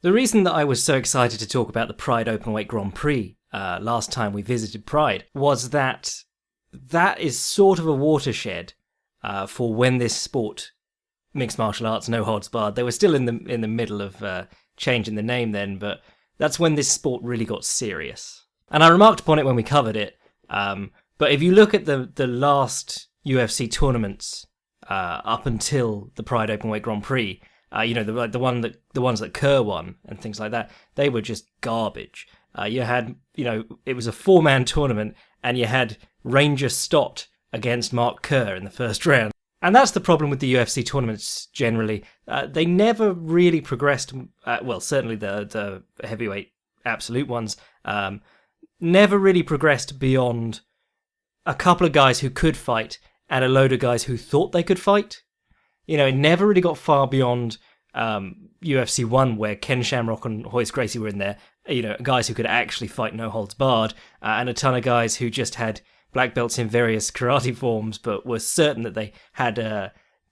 The reason that I was so excited to talk about the Pride Openweight Grand Prix last time we visited Pride was that is sort of a watershed for when this sport, mixed martial arts, no holds barred, they were still in the middle of changing the name then, but that's when this sport really got serious. And I remarked upon it when we covered it, but if you look at the last UFC tournaments up until the Pride Openweight Grand Prix, the ones that Kerr won and things like that, they were just garbage. You had, it was a 4-man tournament, and you had Ranger Stott against Mark Kerr in the first round. And that's the problem with the UFC tournaments generally. They never really progressed, certainly the heavyweight absolute ones, never really progressed beyond a couple of guys who could fight and a load of guys who thought they could fight. It never really got far beyond UFC 1, where Ken Shamrock and Royce Gracie were in there, guys who could actually fight no holds barred, and a ton of guys who just had black belts in various karate forms, but were certain that they had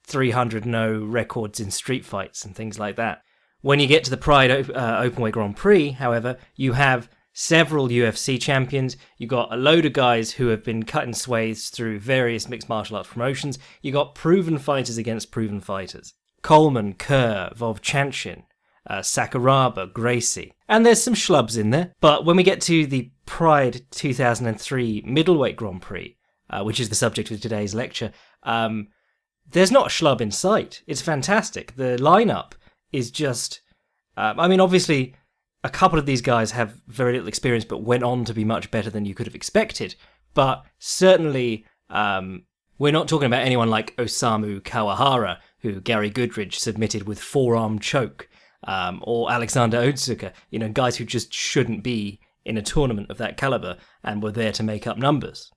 300-0 records in street fights and things like that. When you get to the Pride Openweight Grand Prix, however, you have several UFC champions. You got a load of guys who have been cut in swathes through various mixed martial arts promotions. You got proven fighters against proven fighters. Coleman, Kerr, Vovchanchin, Sakuraba, Gracie. And there's some schlubs in there. But when we get to the Pride 2003 Middleweight Grand Prix, which is the subject of today's lecture, there's not a schlub in sight. It's fantastic. The lineup is just... obviously, a couple of these guys have very little experience, but went on to be much better than you could have expected. But certainly, we're not talking about anyone like Osamu Kawahara, who Gary Goodridge submitted with forearm choke, or Alexander Otsuka, guys who just shouldn't be in a tournament of that caliber and were there to make up numbers.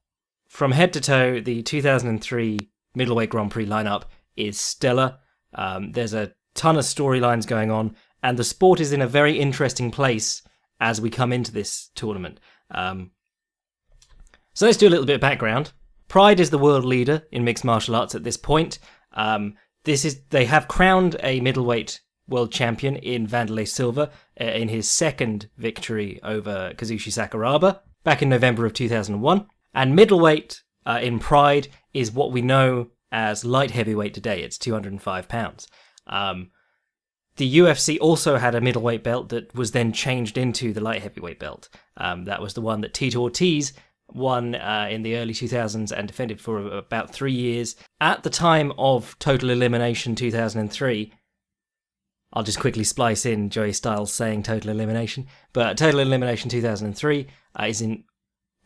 From head to toe, the 2003 Middleweight Grand Prix lineup is stellar. There's a ton of storylines going on, and the sport is in a very interesting place as we come into this tournament. So let's do a little bit of background. Pride is the world leader in mixed martial arts at this point. They have crowned a middleweight world champion in Wanderlei Silva in his second victory over Kazushi Sakuraba back in November of 2001. And middleweight in Pride is what we know as light heavyweight today. It's 205 pounds. The UFC also had a middleweight belt that was then changed into the light heavyweight belt. That was the one that Tito Ortiz won in the early 2000s and defended for about 3 years. At the time of Total Elimination 2003, I'll just quickly splice in Joey Styles saying Total Elimination, but Total Elimination 2003 is in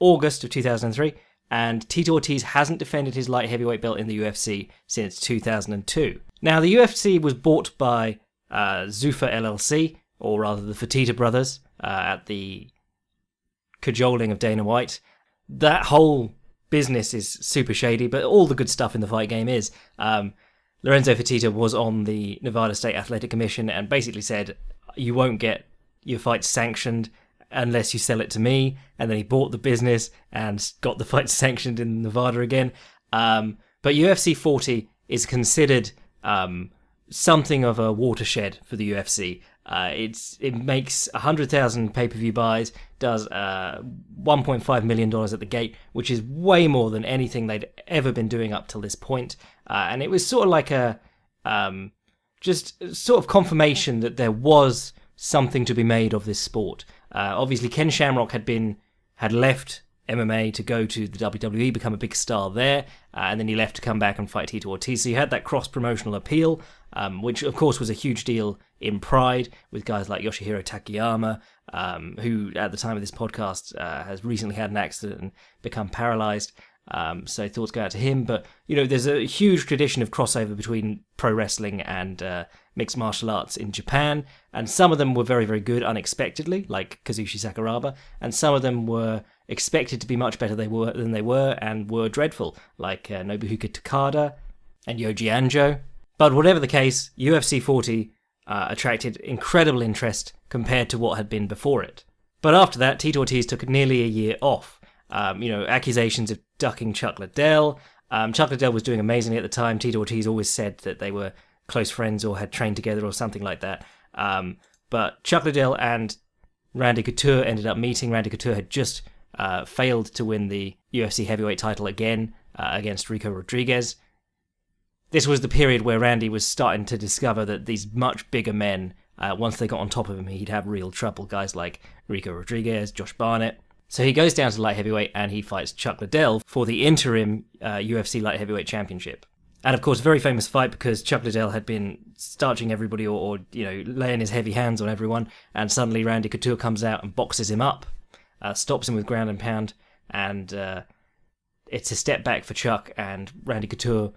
August of 2003, and Tito Ortiz hasn't defended his light heavyweight belt in the UFC since 2002. Now, the UFC was bought by Zuffa LLC, or rather the Fertitta brothers, at the cajoling of Dana White. That whole business is super shady, but all the good stuff in the fight game is. Lorenzo Fertitta was on the Nevada State Athletic Commission and basically said, you won't get your fight sanctioned unless you sell it to me. And then he bought the business and got the fight sanctioned in Nevada again. But UFC 40 is considered something of a watershed for the UFC. It makes 100,000 pay-per-view buys, does $1.5 million at the gate, which is way more than anything they'd ever been doing up till this point. And it was sort of like a just sort of confirmation that there was something to be made of this sport. Obviously, Ken Shamrock had left MMA to go to the WWE, become a big star there, and then he left to come back and fight Tito Ortiz. So you had that cross-promotional appeal, which of course was a huge deal in Pride, with guys like Yoshihiro Takayama, who at the time of this podcast has recently had an accident and become paralyzed. So thoughts go out to him. But, there's a huge tradition of crossover between pro wrestling and mixed martial arts in Japan, and some of them were very, very good unexpectedly, like Kazushi Sakuraba, and some of them were expected to be much better than they were and were dreadful, like Nobuhiko Takada and Yoji Anjo. But whatever the case, UFC 40 attracted incredible interest compared to what had been before it. But after that, Tito Ortiz took nearly a year off. Accusations of ducking Chuck Liddell. Chuck Liddell was doing amazingly at the time. Tito Ortiz always said that they were close friends or had trained together or something like that. But Chuck Liddell and Randy Couture ended up meeting. Randy Couture had just failed to win the UFC heavyweight title again against Rico Rodriguez. This was the period where Randy was starting to discover that these much bigger men, once they got on top of him, he'd have real trouble. Guys like Rico Rodriguez, Josh Barnett. So he goes down to light heavyweight and he fights Chuck Liddell for the interim UFC light heavyweight championship. And of course, very famous fight because Chuck Liddell had been starching everybody or laying his heavy hands on everyone, and suddenly Randy Couture comes out and boxes him up, stops him with ground and pound, and it's a step back for Chuck, and Randy Couture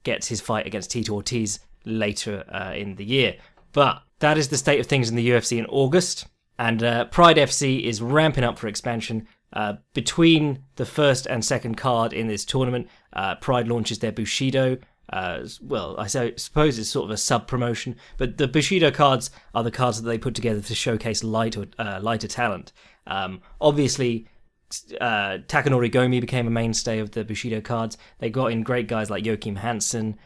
gets his fight against Tito Ortiz later in the year. But that is the state of things in the UFC in August, and Pride FC is ramping up for expansion. Between the first and second card in this tournament, Pride launches their Bushido. Well, I suppose it's sort of a sub-promotion, but the Bushido cards are the cards that they put together to showcase lighter talent. Obviously, Takanori Gomi became a mainstay of the Bushido cards. They got in great guys like Joachim Hansen,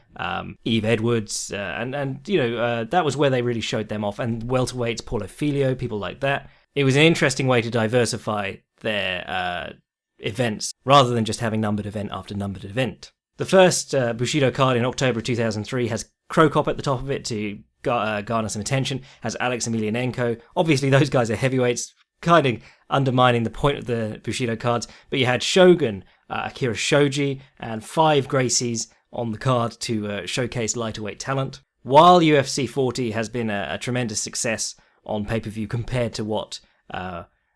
Eve Edwards, and that was where they really showed them off. And welterweights, Paulo Filho, people like that. It was an interesting way to diversify their events rather than just having numbered event after numbered event. The first Bushido card in October 2003 has Cro Cop at the top of it to garner some attention, has Alex Emelianenko. Obviously, those guys are heavyweights, kind of undermining the point of the Bushido cards, but you had Shogun, Akira Shoji, and 5 Gracies on the card to showcase lighterweight talent. While UFC 40 has been a tremendous success on pay-per-view compared to what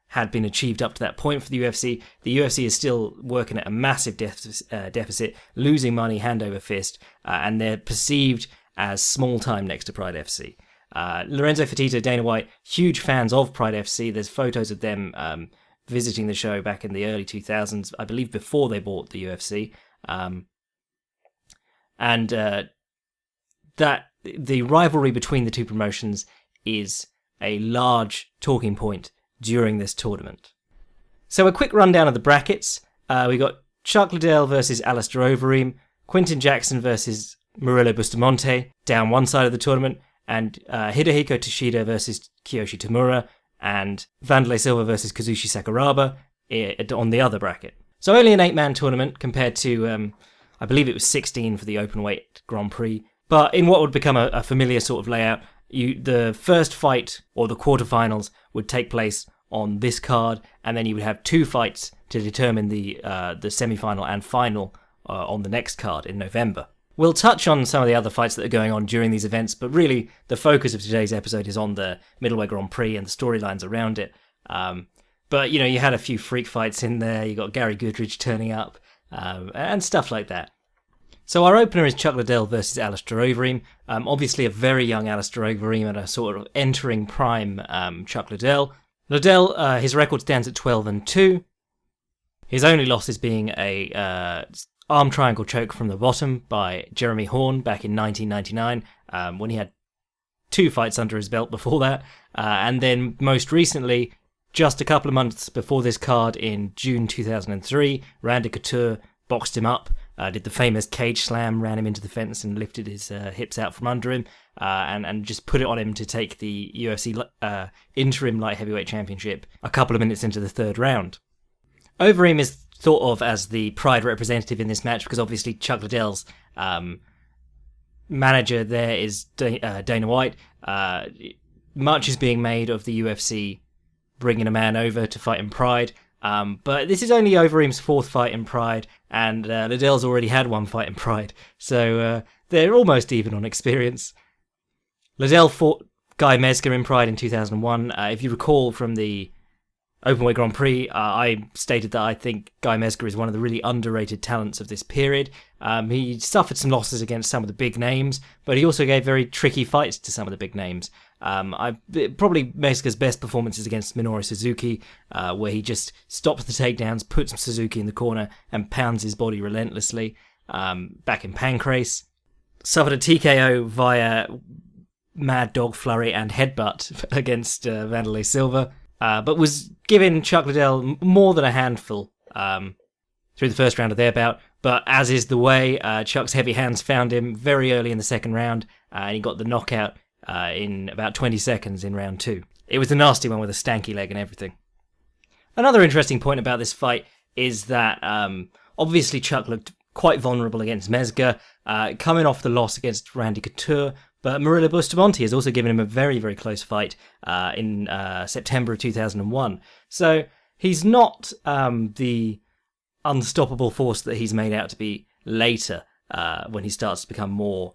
had been achieved up to that point for the UFC is still working at a massive deficit, losing money hand over fist, and they're perceived as small time next to Pride FC. Lorenzo Fertitta, Dana White, huge fans of Pride FC. There's photos of them visiting the show back in the early 2000s, I believe before they bought the UFC. That the rivalry between the two promotions is a large talking point during this tournament. So a quick rundown of the brackets. We got Chuck Liddell versus Alistair Overeem, Quinton Jackson versus Murilo Bustamante down one side of the tournament, and Hidehiko Toshida versus Kiyoshi Tamura, and Vanderlei Silva versus Kazushi Sakuraba on the other bracket. So only an 8-man tournament compared to, I believe it was 16 for the openweight Grand Prix, but in what would become a familiar sort of layout. The first fight, or the quarterfinals, would take place on this card, and then you would have 2 fights to determine the semi-final and final on the next card in November. We'll touch on some of the other fights that are going on during these events, but really the focus of today's episode is on the Middleweight Grand Prix and the storylines around it. But, you had a few freak fights in there. You got Gary Goodridge turning up, and stuff like that. So our opener is Chuck Liddell versus Alistair Overeem. Obviously a very young Alistair Overeem and a sort of entering prime Chuck Liddell. Liddell, his record stands at 12-2. His only losses being a arm triangle choke from the bottom by Jeremy Horn back in 1999, when he had 2 fights under his belt before that. And then most recently, just a couple of months before this card in June 2003, Randy Couture boxed him up. Did the famous cage slam, ran him into the fence and lifted his hips out from under him, and just put it on him to take the UFC interim light heavyweight championship a couple of minutes into the 3rd round. Overeem is thought of as the Pride representative in this match because obviously Chuck Liddell's manager there is Dana White. Much is being made of the UFC bringing a man over to fight in Pride. But this is only Overeem's 4th fight in Pride, and Liddell's already had 1 fight in Pride, so they're almost even on experience. Liddell fought Guy Mezger in Pride in 2001. If you recall from the Openweight Grand Prix, I stated that I think Guy Mezger is one of the really underrated talents of this period. He suffered some losses against some of the big names, but he also gave very tricky fights to some of the big names. Probably Mezger's best performance is against Minoru Suzuki, where he just stops the takedowns, puts Suzuki in the corner, and pounds his body relentlessly. Back in Pancrase, suffered a TKO via Mad Dog Flurry and Headbutt against Vanderlei Silva, but was giving Chuck Liddell more than a handful through the first round of their bout. But as is the way, Chuck's heavy hands found him very early in the 2nd round, and he got the knockout in about 20 seconds in round 2. it was a nasty one with a stanky leg and everything. Another interesting point about this fight is that obviously Chuck looked quite vulnerable against Mezger, coming off the loss against Randy Couture, but Murilo Bustamante has also given him a very, very close fight in September of 2001. So he's not the unstoppable force that he's made out to be later when he starts to become more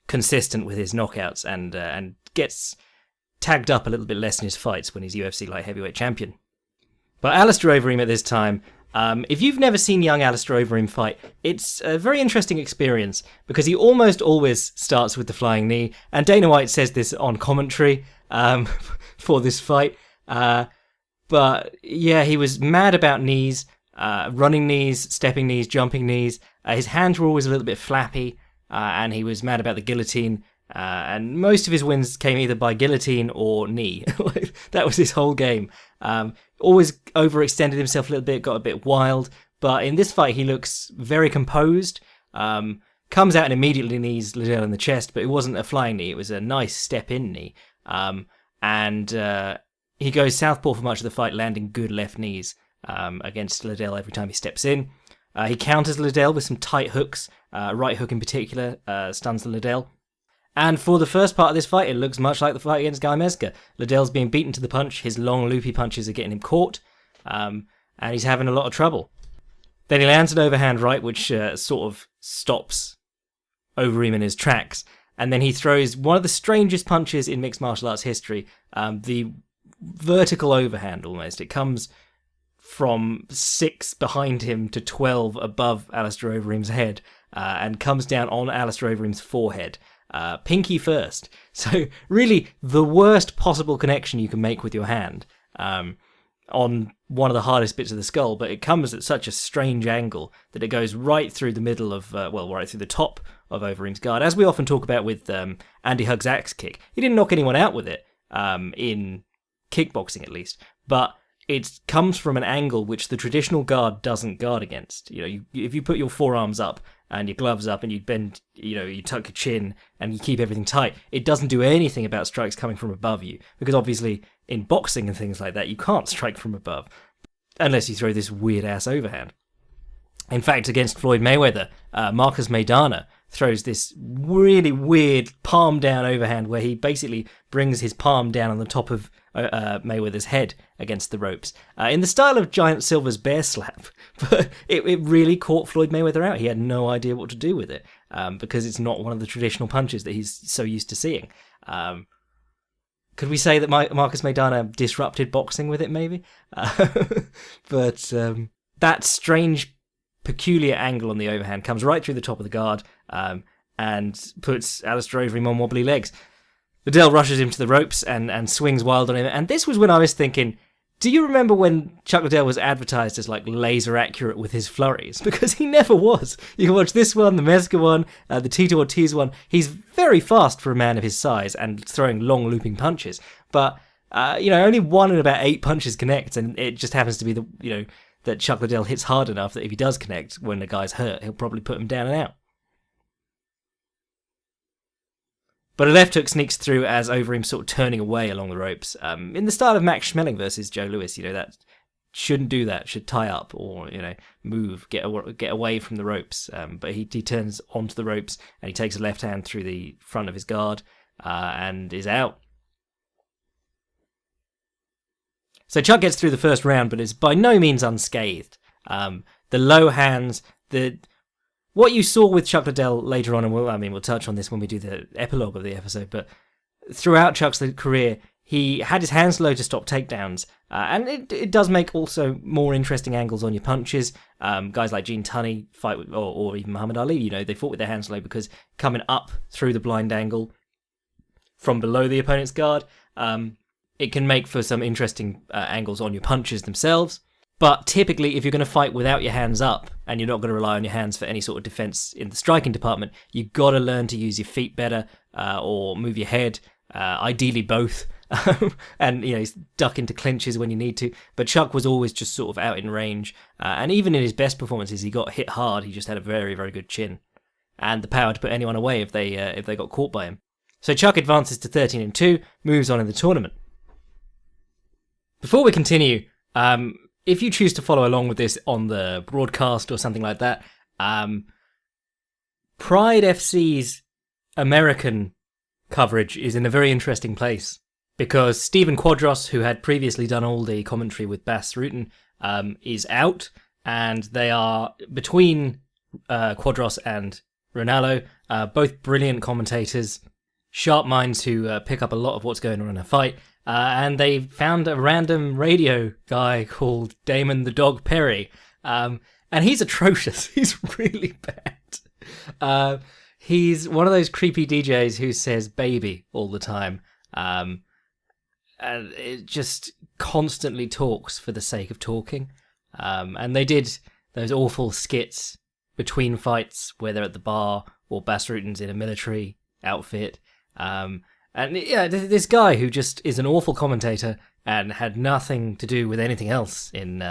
consistent with his knockouts and gets tagged up a little bit less in his fights when he's UFC light heavyweight champion. But Alistair Overeem at this time, if you've never seen young Alistair Overeem fight, it's a very interesting experience because he almost always starts with the flying knee, and Dana White says this on commentary for this fight. But yeah, he was mad about knees, running knees, stepping knees, jumping knees. His hands were always a little bit flappy, and he was mad about the guillotine. And most of his wins came either by guillotine or knee. That was his whole game. Always overextended himself a little bit, got a bit wild. But in this fight, he looks very composed. Comes out and immediately knees Liddell in the chest, but it wasn't a flying knee. It was a nice step-in knee. And he goes southpaw for much of the fight, landing good left knees against Liddell every time he steps in. He counters Liddell with some tight hooks. Right hook in particular stuns the Liddell. And for the first part of this fight, it looks much like the fight against Guy Mezger. Liddell's being beaten to the punch, his long loopy punches are getting him caught, and he's having a lot of trouble. Then he lands an overhand right, which sort of stops Overeem in his tracks, and then he throws one of the strangest punches in mixed martial arts history, the vertical overhand almost. It comes from 6 behind him to 12 above Alistair Overeem's head, and comes down on Alistair Overeem's forehead. Pinky first. So really the worst possible connection you can make with your hand on one of the hardest bits of the skull, but it comes at such a strange angle that it goes right through the middle of, right through the top of Overeem's guard. As we often talk about with Andy Hugg's axe kick, he didn't knock anyone out with it in kickboxing at least, but it comes from an angle which the traditional guard doesn't guard against. If you put your forearms up and your gloves up and you bend, you tuck your chin and you keep everything tight, it doesn't do anything about strikes coming from above you. Because obviously in boxing and things like that, you can't strike from above unless you throw this weird-ass overhand. In fact, against Floyd Mayweather, Marcos Maidana throws this really weird palm-down overhand where he basically brings his palm down on the top of Mayweather's head against the ropes, in the style of Giant Silver's bear slap. But it really caught Floyd Mayweather out. He had no idea what to do with it, because it's not one of the traditional punches that he's so used to seeing. Could we say that Marcos Maidana disrupted boxing with it, maybe? But that strange, peculiar angle on the overhand comes right through the top of the guard, and puts Alistair Overeem on wobbly legs. Liddell rushes him to the ropes and swings wild on him. And this was when I was thinking, do you remember when Chuck Liddell was advertised as like laser accurate with his flurries? Because he never was. You can watch this one, the Mezger one, the Tito Ortiz one. He's very fast for a man of his size and throwing long looping punches. But, only 1 in about 8 punches connect. And it just happens to be that Chuck Liddell hits hard enough that if he does connect when the guy's hurt, he'll probably put him down and out. But a left hook sneaks through as Overeem sort of turning away along the ropes, in the style of Max Schmeling versus Joe Louis. That shouldn't do that, should tie up or, move, get away from the ropes. But he turns onto the ropes and he takes a left hand through the front of his guard and is out. So Chuck gets through the first round, but is by no means unscathed. The low hands, what you saw with Chuck Liddell later on, and we'll touch on this when we do the epilogue of the episode, but throughout Chuck's career, he had his hands low to stop takedowns, and it does make also more interesting angles on your punches. Guys like Gene Tunney fight with, or even Muhammad Ali, they fought with their hands low because coming up through the blind angle from below the opponent's guard, it can make for some interesting angles on your punches themselves. But typically, if you're going to fight without your hands up, and you're not going to rely on your hands for any sort of defense in the striking department, you've got to learn to use your feet better, or move your head, ideally both, and duck into clinches when you need to. But Chuck was always just sort of out in range, and even in his best performances, he got hit hard. He just had a very, very good chin, and the power to put anyone away if they got caught by him. So Chuck advances to 13-2, moves on in the tournament. Before we continue, if you choose to follow along with this on the broadcast or something like that, Pride FC's American coverage is in a very interesting place, because Stephen Quadros, who had previously done all the commentary with Bas Rutten, is out, and they are between Quadros and Ronaldo, both brilliant commentators, sharp minds who pick up a lot of what's going on in a fight, and they found a random radio guy called Damon the Dog Perry, and he's atrocious. He's really bad. He's one of those creepy DJs who says baby all the time, and it just constantly talks for the sake of talking. And they did those awful skits between fights where they're at the bar or Bas Rutten's in a military outfit. And yeah, this guy who just is an awful commentator and had nothing to do with anything else in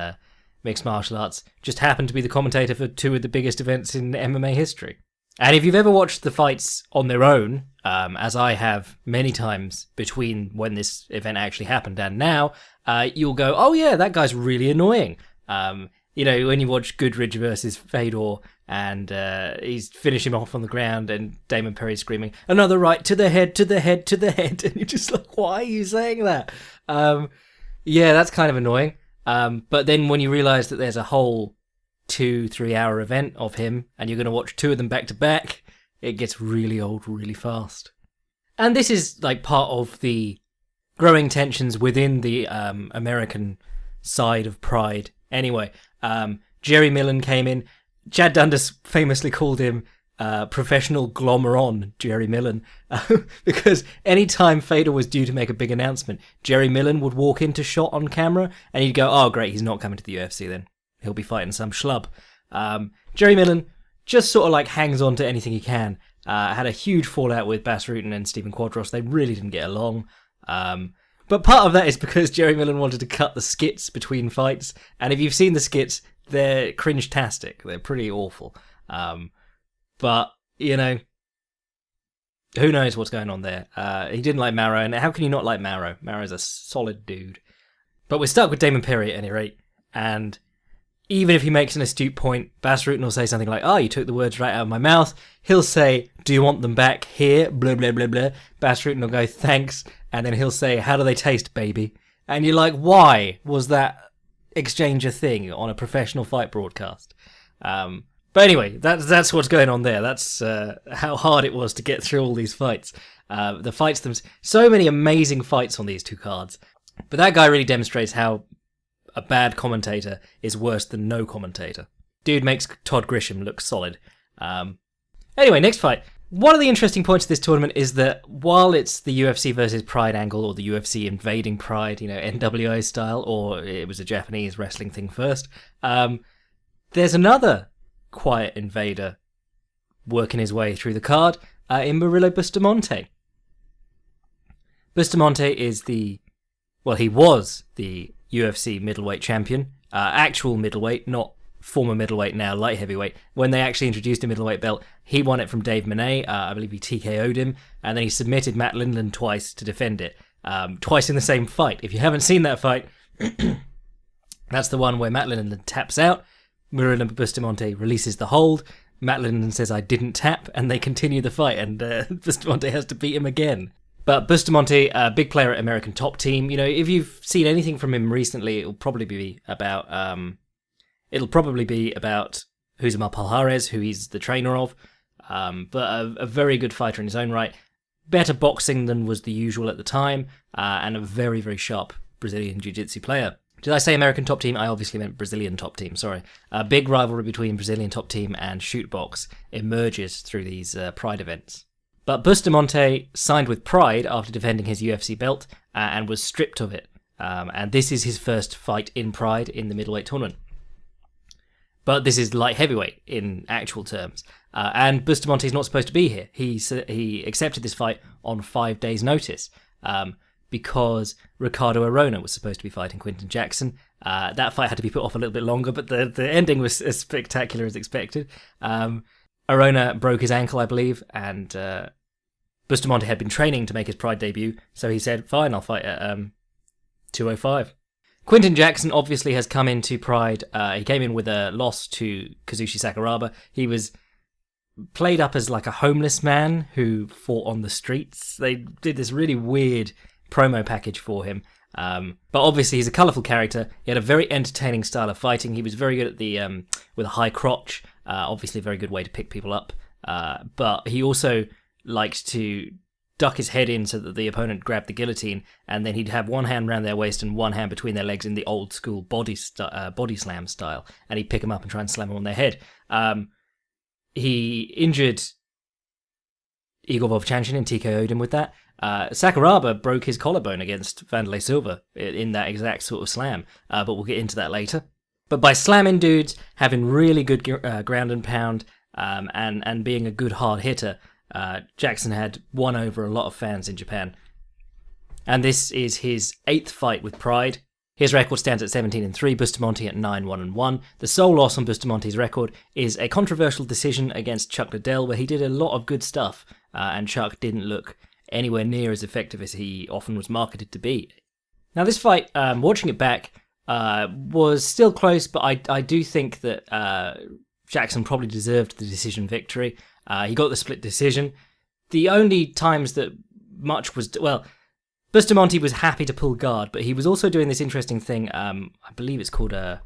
mixed martial arts, just happened to be the commentator for two of the biggest events in MMA history. And if you've ever watched the fights on their own, as I have many times between when this event actually happened and now, you'll go, oh yeah, that guy's really annoying. You know, when you watch Goodridge versus Fedor, and he's finishing him off on the ground, and Damon Perry's screaming, another right to the head, to the head, to the head, and you're just like, why are you saying that? Yeah, that's kind of annoying. But then when you realise that there's a whole 2-3 hour event of him, and you're going to watch two of them back to back, it gets really old really fast. And this is like part of the growing tensions within the American side of Pride. Anyway, Jerry Millen came in. Chad Dundas famously called him professional glommer-on Jerry Millen, because any time Fedor was due to make a big announcement, Jerry Millen would walk into shot on camera, and you'd go, oh great, he's not coming to the UFC then. He'll be fighting some schlub. Jerry Millen just sort of like hangs on to anything he can. Had a huge fallout with Bas Rutten and Stephen Quadros. They really didn't get along. But part of that is because Jerry Millen wanted to cut the skits between fights. And if you've seen the skits, they're cringe-tastic. They're pretty awful. But, you know, who knows what's going on there. He didn't like Maro, and how can you not like Maro? Maro's a solid dude. But we're stuck with Damon Perry at any rate. And even if he makes an astute point, Bas Rutten will say something like, oh, you took the words right out of my mouth. He'll say, do you want them back here? Blah, blah, blah, blah. Bas Rutten will go, thanks. And then he'll say, how do they taste, baby? And you're like, why was that exchange a thing on a professional fight broadcast? But anyway, that's what's going on there. That's how hard it was to get through all these fights. The fights so many amazing fights on these two cards. But that guy really demonstrates how a bad commentator is worse than no commentator. Dude makes Todd Grisham look solid. Anyway, next fight. One of the interesting points of this tournament is that while it's the UFC versus Pride angle, or the UFC invading Pride, you know, NWA style, or it was a Japanese wrestling thing first, there's another quiet invader working his way through the card in Murilo Bustamante. Bustamante is he was the UFC middleweight champion, actual middleweight, not former middleweight, now light heavyweight. When they actually introduced a middleweight belt, he won it from Dave Monet. I believe he TKO'd him, and then he submitted Matt Lindland twice to defend it, twice in the same fight. If you haven't seen that fight, that's the one where Matt Lindland taps out, Murilo Bustamante releases the hold, Matt Lindland says, I didn't tap, and they continue the fight, and Bustamante has to beat him again. But Bustamante, a big player at American Top Team. You know, if you've seen anything from him recently, it'll probably be about Huzumar Palhares, who he's the trainer of. But a very good fighter in his own right. Better boxing than was the usual at the time, and a very, very sharp Brazilian Jiu-Jitsu player. Did I say American Top Team? I obviously meant Brazilian Top Team, sorry. A big rivalry between Brazilian Top Team and Shootbox emerges through these Pride events. But Bustamante signed with Pride after defending his UFC belt and was stripped of it. And this is his first fight in Pride in the middleweight tournament. But this is light heavyweight in actual terms. And Bustamante is not supposed to be here. He accepted this fight on 5 days' notice because Ricardo Arona was supposed to be fighting Quinton Jackson. That fight had to be put off a little bit longer, but the ending was as spectacular as expected. Arona broke his ankle, I believe, and Bustamante had been training to make his Pride debut, so he said, fine, I'll fight at 205. Quinton Jackson obviously has come into Pride. He came in with a loss to Kazushi Sakuraba. He was played up as like a homeless man who fought on the streets. They did this really weird promo package for him. But obviously he's a colourful character. He had a very entertaining style of fighting. He was very good at the with a high crotch. Obviously a very good way to pick people up. But he also liked to duck his head in so that the opponent grabbed the guillotine, and then he'd have one hand around their waist and one hand between their legs in the old school body slam style, and he'd pick them up and try and slam them on their head. He injured Igor Vovchanchin and TKO'd him with that. Sakuraba broke his collarbone against Wanderlei Silva in that exact sort of slam, but we'll get into that later. But by slamming dudes, having really good ground and pound, and being a good hard hitter, Jackson had won over a lot of fans in Japan. And this is his 8th fight with Pride. His record stands at 17-3, Bustamante at 9-1-1. The sole loss on Bustamante's record is a controversial decision against Chuck Liddell, where he did a lot of good stuff, and Chuck didn't look anywhere near as effective as he often was marketed to be. Now this fight, watching it back, was still close, but I do think that Jackson probably deserved the decision victory. He got the split decision. The only times that much was... Bustamante was happy to pull guard, but he was also doing this interesting thing. I believe it's called Yoko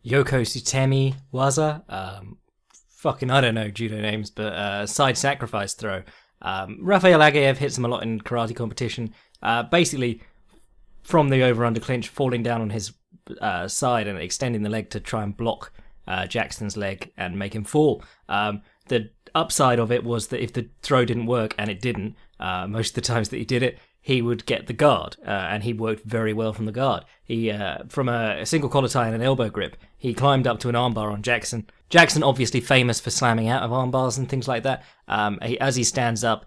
Sutemi Waza. I don't know judo names, but side sacrifice throw. Rafael Agaev hits him a lot in karate competition. Basically, from the over-under clinch, falling down on his side and extending the leg to try and block Jackson's leg and make him fall. The upside of it was that if the throw didn't work, and it didn't, most of the times that he did it, he would get the guard, and he worked very well from the guard. He, from a single collar tie and an elbow grip, he climbed up to an armbar on Jackson. Jackson obviously famous for slamming out of armbars and things like that. As he stands up,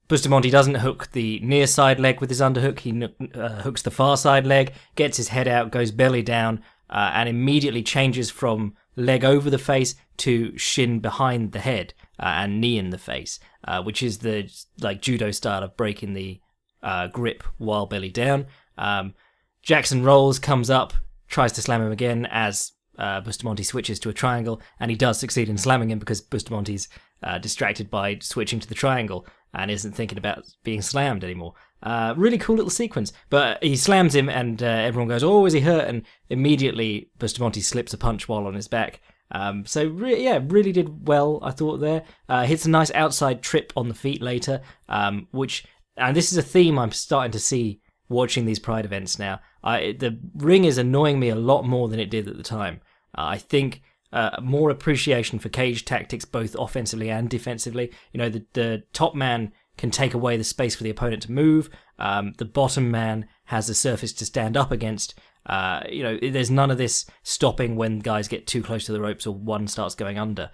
Bustamante doesn't hook the near side leg with his underhook. He hooks the far side leg, gets his head out, goes belly down, and immediately changes from leg over the face to shin behind the head and knee in the face, which is the judo style of breaking the grip while belly down. Jackson rolls, comes up, tries to slam him again as Bustamante switches to a triangle, and he does succeed in slamming him because Bustamante's distracted by switching to the triangle and isn't thinking about being slammed anymore. Really cool little sequence, but he slams him and everyone goes, oh, is he hurt? And immediately Bustamante slips a punch while on his back. Really did well, I thought there. Hits a nice outside trip on the feet later, and this is a theme I'm starting to see watching these Pride events now. The ring is annoying me a lot more than it did at the time. I think more appreciation for cage tactics, both offensively and defensively. The top man can take away the space for the opponent to move. The bottom man has a surface to stand up against. There's none of this stopping when guys get too close to the ropes or one starts going under.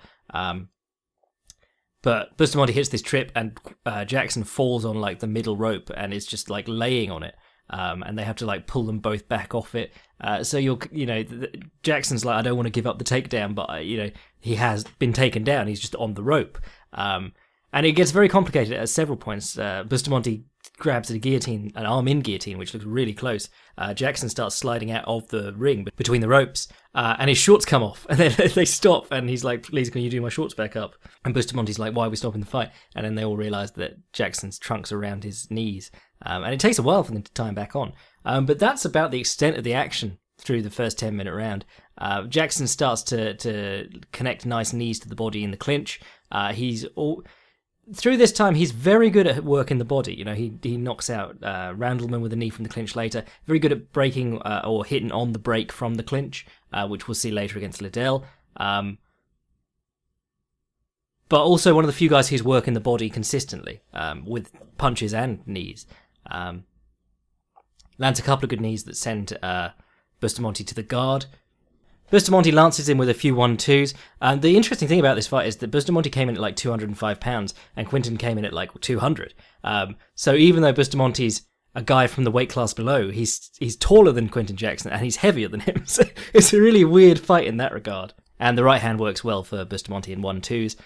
But Bustamante hits this trip and Jackson falls on the middle rope and is just laying on it. And they have to pull them both back off it. Jackson's I don't want to give up the takedown, but he has been taken down. He's just on the rope. And it gets very complicated at several points. Bustamante grabs a guillotine, an arm-in guillotine, which looks really close. Jackson starts sliding out of the ring between the ropes, and his shorts come off, and then they stop, and he's like, please, can you do my shorts back up? And Bustamante's like, why are we stopping the fight? And then they all realise that Jackson's trunk's around his knees, and it takes a while for them to tie him back on. But that's about the extent of the action through the first 10-minute round. Jackson starts to connect nice knees to the body in the clinch. Through this time, he's very good at working the body. He knocks out Randleman with a knee from the clinch later. Very good at breaking or hitting on the break from the clinch, which we'll see later against Liddell. But also one of the few guys who's working the body consistently with punches and knees. Lands a couple of good knees that send Bustamante to the guard. Bustamante lances him with a few 1-2s. The interesting thing about this fight is that Bustamante came in at 205 pounds and Quinton came in at 200. So even though Bustamante's a guy from the weight class below, he's taller than Quinton Jackson and he's heavier than him. So it's a really weird fight in that regard. And the right hand works well for Bustamante in 1-2s.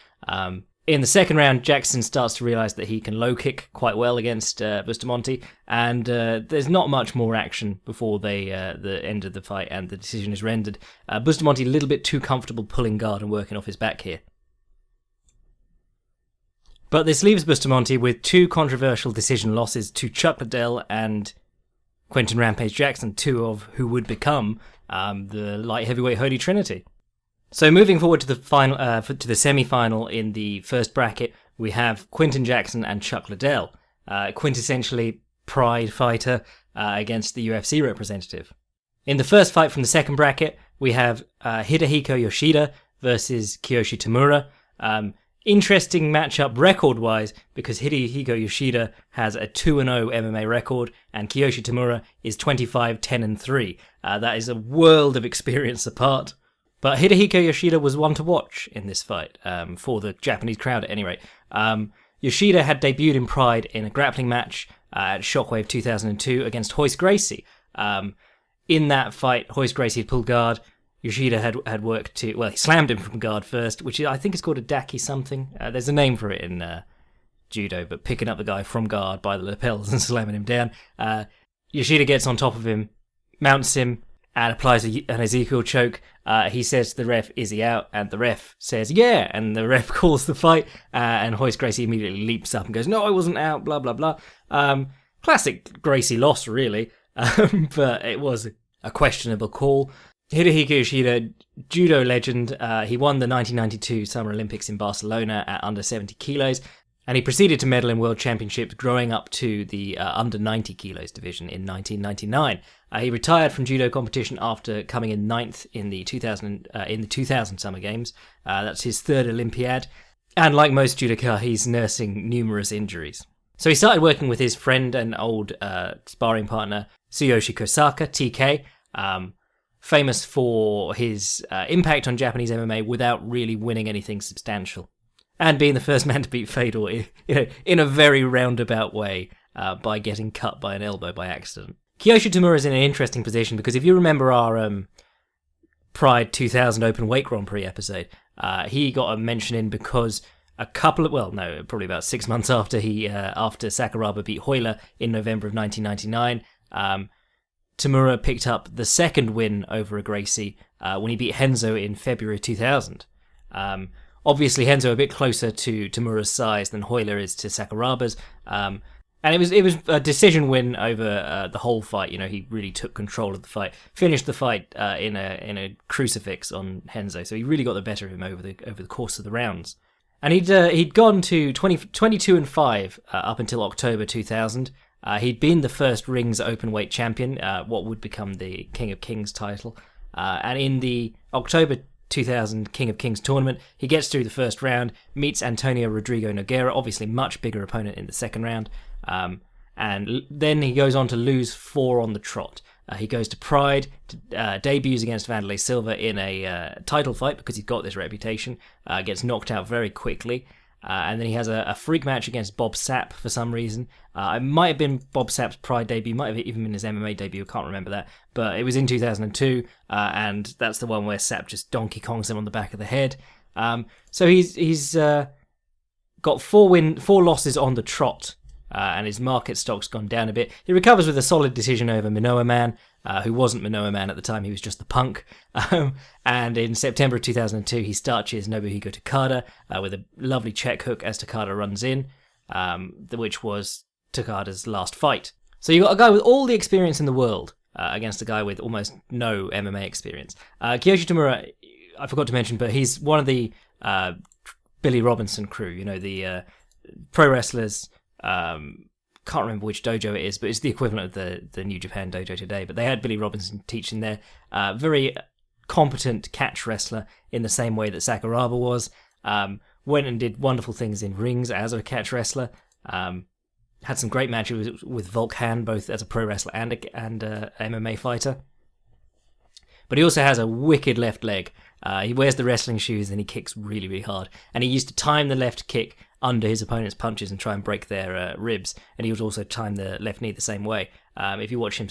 In the second round, Jackson starts to realize that he can low kick quite well against Bustamante, and there's not much more action before the end of the fight and the decision is rendered. Bustamante a little bit too comfortable pulling guard and working off his back here. But this leaves Bustamante with two controversial decision losses to Chuck Liddell and Quinton Rampage Jackson, two of who would become the light heavyweight Holy Trinity. So moving forward to the final, to the semi-final in the first bracket, we have Quinton Jackson and Chuck Liddell, quintessentially Pride fighter against the UFC representative. In the first fight from the second bracket, we have Hidehiko Yoshida versus Kiyoshi Tamura. Interesting matchup record-wise because Hidehiko Yoshida has a 2-0 MMA record and Kiyoshi Tamura is 25-10-3. That is a world of experience apart. But Hidehiko Yoshida was one to watch in this fight, for the Japanese crowd at any rate. Yoshida had debuted in Pride in a grappling match at Shockwave 2002 against Royce Gracie. In that fight, Royce Gracie had pulled guard. Yoshida had worked to... Well, he slammed him from guard first, which I think is called a daki something. There's a name for it in judo, but picking up the guy from guard by the lapels and slamming him down. Yoshida gets on top of him, mounts him, and applies an Ezekiel choke. He says to the ref, "Is he out?" And the ref says, "Yeah." And the ref calls the fight, and Royce Gracie immediately leaps up and goes, "No, I wasn't out," blah, blah, blah. Classic Gracie loss, really. But it was a questionable call. Hidehiko Yoshida, judo legend, he won the 1992 Summer Olympics in Barcelona at under 70 kilos, and he proceeded to medal in World Championships growing up to the under 90 kilos division in 1999. He retired from judo competition after coming in 9th in the 2000 Summer Games. That's his third Olympiad, and like most judoka, he's nursing numerous injuries. So he started working with his friend and old sparring partner, Tsuyoshi Kosaka, TK, famous for his impact on Japanese MMA without really winning anything substantial, and being the first man to beat Fedor, in a very roundabout way, by getting cut by an elbow by accident. Kiyoshi Tamura is in an interesting position because if you remember our Pride 2000 Open Weight Grand Prix episode, he got a mention in because probably about 6 months after after Sakuraba beat Hoyler in November of 1999, Tamura picked up the second win over a Gracie when he beat Henzo in February 2000. Obviously, Henzo a bit closer to Tamura's size than Hoyler is to Sakuraba's, and it was a decision win over the whole fight. He really took control of the fight, finished the fight in a crucifix on Henzo, so he really got the better of him over the course of the rounds. And he'd gone to 22-5 up until October 2000. He'd been the first Rings Openweight champion, what would become the King of Kings title. And in the October 2000 King of Kings tournament, he gets through the first round, meets Antonio Rodrigo Nogueira, obviously much bigger opponent in the second round. And then he goes on to lose 4 on the trot. He goes to Pride, debuts against Vanderlei Silva in a title fight because he's got this reputation, gets knocked out very quickly. And then he has a freak match against Bob Sapp for some reason. It might have been Bob Sapp's Pride debut, might have even been his MMA debut, I can't remember that. But it was in 2002, and that's the one where Sapp just Donkey Kongs him on the back of the head. So he's got 4 losses on the trot, and his market stock's gone down a bit. He recovers with a solid decision over Manoa Man, who wasn't Manoa Man at the time, he was just the Punk. And in September of 2002, he starches Nobuhiko Takada with a lovely check hook as Takada runs in, which was Takada's last fight. So you got a guy with all the experience in the world against a guy with almost no MMA experience. Kiyoshi Tamura, I forgot to mention, but he's one of the Billy Robinson crew, the pro wrestlers. Can't remember which dojo it is, but it's the equivalent of the New Japan dojo today. But they had Billy Robinson teaching there. Very competent catch wrestler in the same way that Sakuraba was. Went and did wonderful things in rings as a catch wrestler. Had some great matches with Volk Han, both as a pro wrestler and a MMA fighter. But he also has a wicked left leg. He wears the wrestling shoes and he kicks really, really hard. And he used to time the left kick under his opponent's punches and try and break their ribs. And he would also time the left knee the same way. If you watch him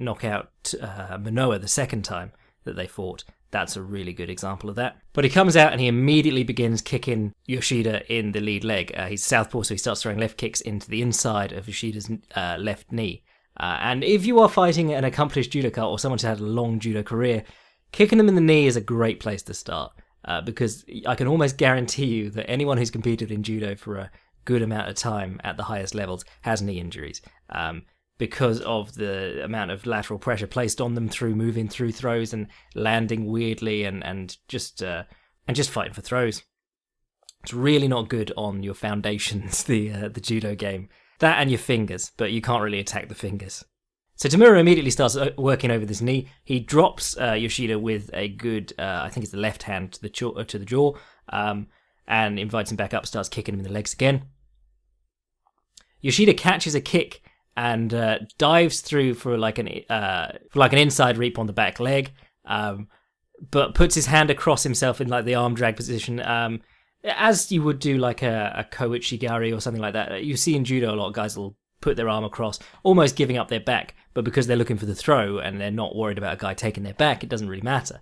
knock out Manoa the second time that they fought, That's a really good example of that. But he comes out and he immediately begins kicking Yoshida in the lead leg. He's southpaw, so he starts throwing left kicks into the inside of Yoshida's left knee. And if you are fighting an accomplished judoka or someone who's had a long judo career, kicking them in the knee is a great place to start. Because I can almost guarantee you that anyone who's competed in judo for a good amount of time at the highest levels has knee injuries. Because of the amount of lateral pressure placed on them through moving through throws and landing weirdly and just fighting for throws. It's really not good on your foundations, the judo game. That and your fingers, but you can't really attack the fingers. So Tamura immediately starts working over this knee. He drops Yoshida with a good, I think it's the left hand to the jaw, and invites him back up, starts kicking him in the legs again. Yoshida catches a kick and dives through for like an inside reap on the back leg, but puts his hand across himself in like the arm drag position, as you would do like a Kouchigari or something like that. You see in judo a lot of guys will put their arm across, almost giving up their back, but because they're looking for the throw and they're not worried about a guy taking their back, it doesn't really matter.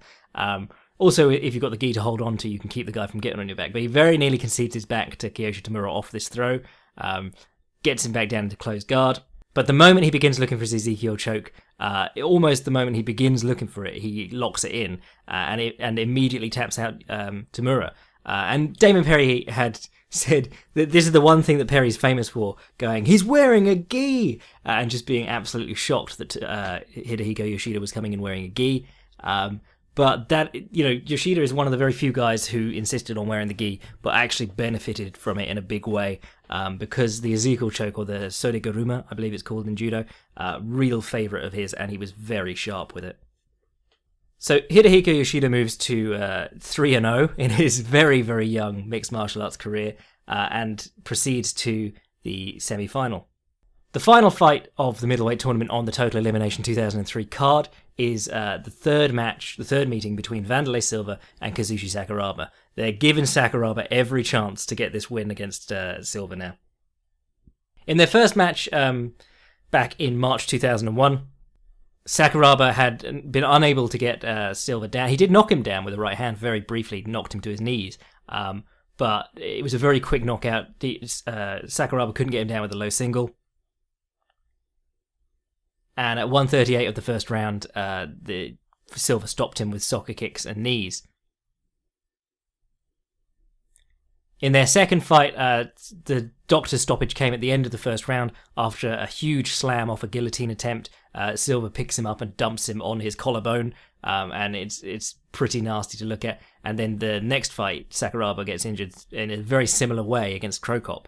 Also, if you've got the gi to hold on to, you can keep the guy from getting on your back. But he very nearly concedes his back to Kiyoshi Tamura off this throw, gets him back down into closed guard. But the moment he begins looking for his Ezekiel choke, almost the moment he begins looking for it, he locks it in and immediately taps out Tamura. And Damon Perry had said that this is the one thing that Perry's famous for, going, he's wearing a gi, and just being absolutely shocked that Hidehiko Yoshida was coming in wearing a gi. But that, Yoshida is one of the very few guys who insisted on wearing the gi, but actually benefited from it in a big way, because the Ezekiel choke, or the Sodeguruma, I believe it's called in judo, real favourite of his, and he was very sharp with it. So Hidehiko Yoshida moves to 3-0 in his very, very young mixed martial arts career, and proceeds to the semi-final. The final fight of the middleweight tournament on the Total Elimination 2003 card is the third meeting between Vanderlei Silva and Kazushi Sakuraba. They're giving Sakuraba every chance to get this win against Silva now. In their first match back in March 2001, Sakuraba had been unable to get Silva down. He did knock him down with the right hand very briefly, knocked him to his knees. But it was a very quick knockout. Sakuraba couldn't get him down with a low single. And at 1:38 of the first round, the Silva stopped him with soccer kicks and knees. In their second fight, the doctor's stoppage came at the end of the first round after a huge slam off a guillotine attempt. Silva picks him up and dumps him on his collarbone, and it's pretty nasty to look at. And then the next fight, Sakuraba gets injured in a very similar way against Krokop.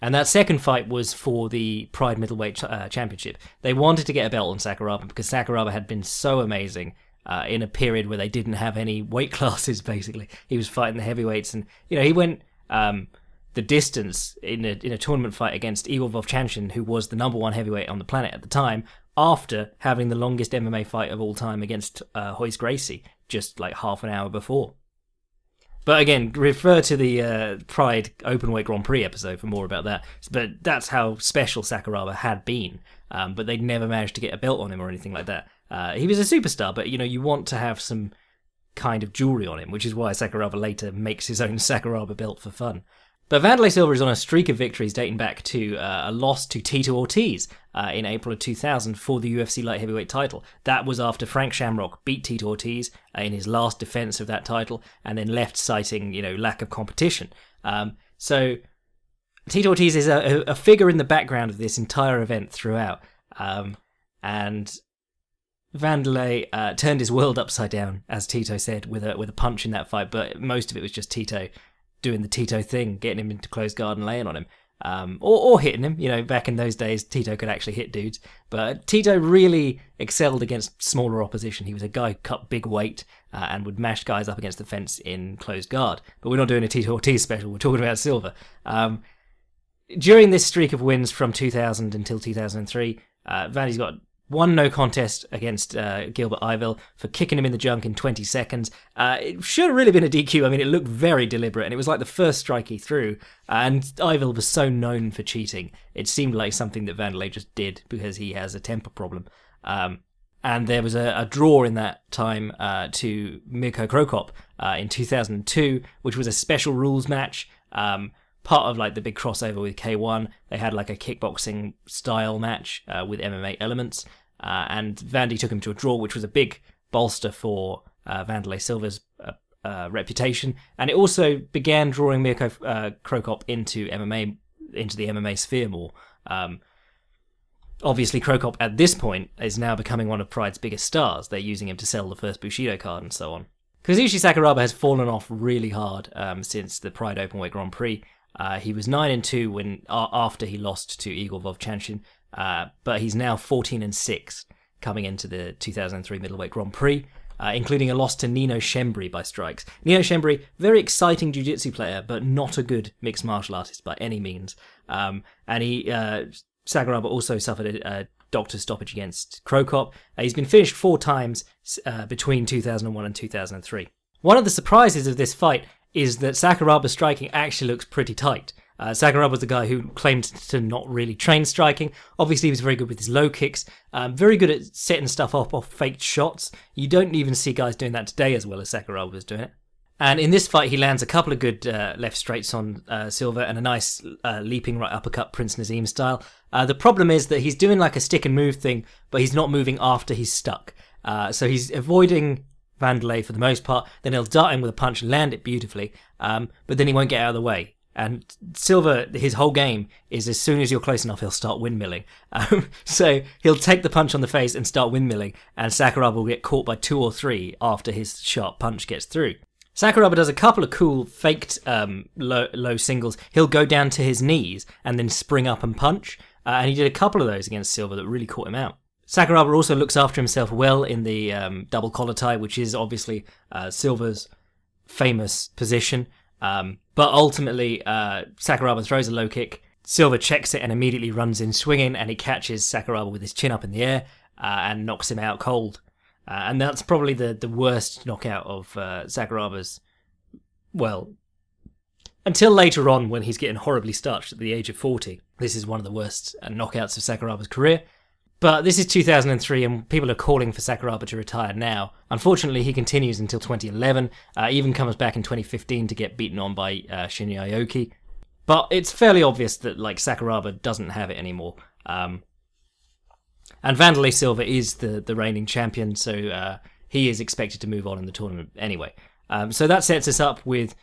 And that second fight was for the Pride Middleweight Championship. They wanted to get a belt on Sakuraba because Sakuraba had been so amazing in a period where they didn't have any weight classes, basically. He was fighting the heavyweights, and he went the distance in a tournament fight against Igor Vovchanchin, who was the number one heavyweight on the planet at the time, after having the longest MMA fight of all time against Royce Gracie, just like half an hour before. But again, refer to the Pride Openweight Grand Prix episode for more about that. But that's how special Sakuraba had been. But they'd never managed to get a belt on him or anything like that. He was a superstar, but you want to have some kind of jewelry on him, which is why Sakuraba later makes his own Sakuraba belt for fun. But Vanderlei Silva is on a streak of victories dating back to a loss to Tito Ortiz in April of 2000 for the UFC light heavyweight title. That was after Frank Shamrock beat Tito Ortiz in his last defense of that title, and then left citing lack of competition. So Tito Ortiz is a figure in the background of this entire event throughout, and Vanderlei turned his world upside down, as Tito said, with a punch in that fight. But most of it was just Tito doing the Tito thing, getting him into closed guard and laying on him, or hitting him. Back in those days, Tito could actually hit dudes. But Tito really excelled against smaller opposition. He was a guy who cut big weight and would mash guys up against the fence in closed guard. But we're not doing a Tito Ortiz special. We're talking about Silva. During this streak of wins from 2000 until 2003, Vandy's got one no contest against Gilbert Iville for kicking him in the junk in 20 seconds. It should have really been a DQ. I mean, it looked very deliberate, and it was like the first strike he threw. And Iville was so known for cheating. It seemed like something that Vanderlei just did because he has a temper problem. And there was a draw in that time to Mirko Cro Cop in 2002, which was a special rules match. Part of like the big crossover with K1. They had like a kickboxing style match with MMA elements. And Vandy took him to a draw, which was a big bolster for Wanderlei Silva's reputation. And it also began drawing Mirko Cro Cop into the MMA sphere more. Obviously, Cro Cop at this point is now becoming one of Pride's biggest stars. They're using him to sell the first Bushido card and so on. Kazushi Sakuraba has fallen off really hard since the Pride Openweight Grand Prix. He was 9-2 after he lost to Igor Vovchanchin, but he's now 14-6 coming into the 2003 Middleweight Grand Prix, including a loss to Nino Schembri by strikes. Nino Schembri, very exciting jiu-jitsu player, but not a good mixed martial artist by any means. And Sakuraba also suffered a doctor's stoppage against Cro Cop. He's been finished 4 times between 2001 and 2003. One of the surprises of this fight is that Sakuraba's striking actually looks pretty tight. Sakuraba was the guy who claimed to not really train striking. Obviously, he was very good with his low kicks, very good at setting stuff up off faked shots. You don't even see guys doing that today as well as Sakuraba was doing it. And in this fight, he lands a couple of good left straights on Silva and a nice leaping right uppercut, Prince Nazim style. The problem is that he's doing like a stick and move thing, but he's not moving after he's stuck. So he's avoiding Wanderlei for the most part. Then he'll dart in with a punch and land it beautifully, but then he won't get out of the way. And Silva, his whole game is as soon as you're close enough, he'll start windmilling. So he'll take the punch on the face and start windmilling, and Sakuraba will get caught by 2 or 3 after his sharp punch gets through. Sakuraba does a couple of cool faked low singles. He'll go down to his knees and then spring up and punch. And he did a couple of those against Silva that really caught him out. Sakuraba also looks after himself well in the double collar tie, which is obviously Silva's famous position. But ultimately, Sakuraba throws a low kick. Silva checks it and immediately runs in swinging, and he catches Sakuraba with his chin up in the air and knocks him out cold. And that's probably the worst knockout of Sakuraba's, well, until later on when he's getting horribly starched at the age of 40. This is one of the worst knockouts of Sakuraba's career. But this is 2003 and people are calling for Sakuraba to retire now. Unfortunately, he continues until 2011, even comes back in 2015 to get beaten on by Shinya Aoki. But it's fairly obvious that like Sakuraba doesn't have it anymore. And Wanderlei Silva is the reigning champion, so he is expected to move on in the tournament anyway. So that sets us up with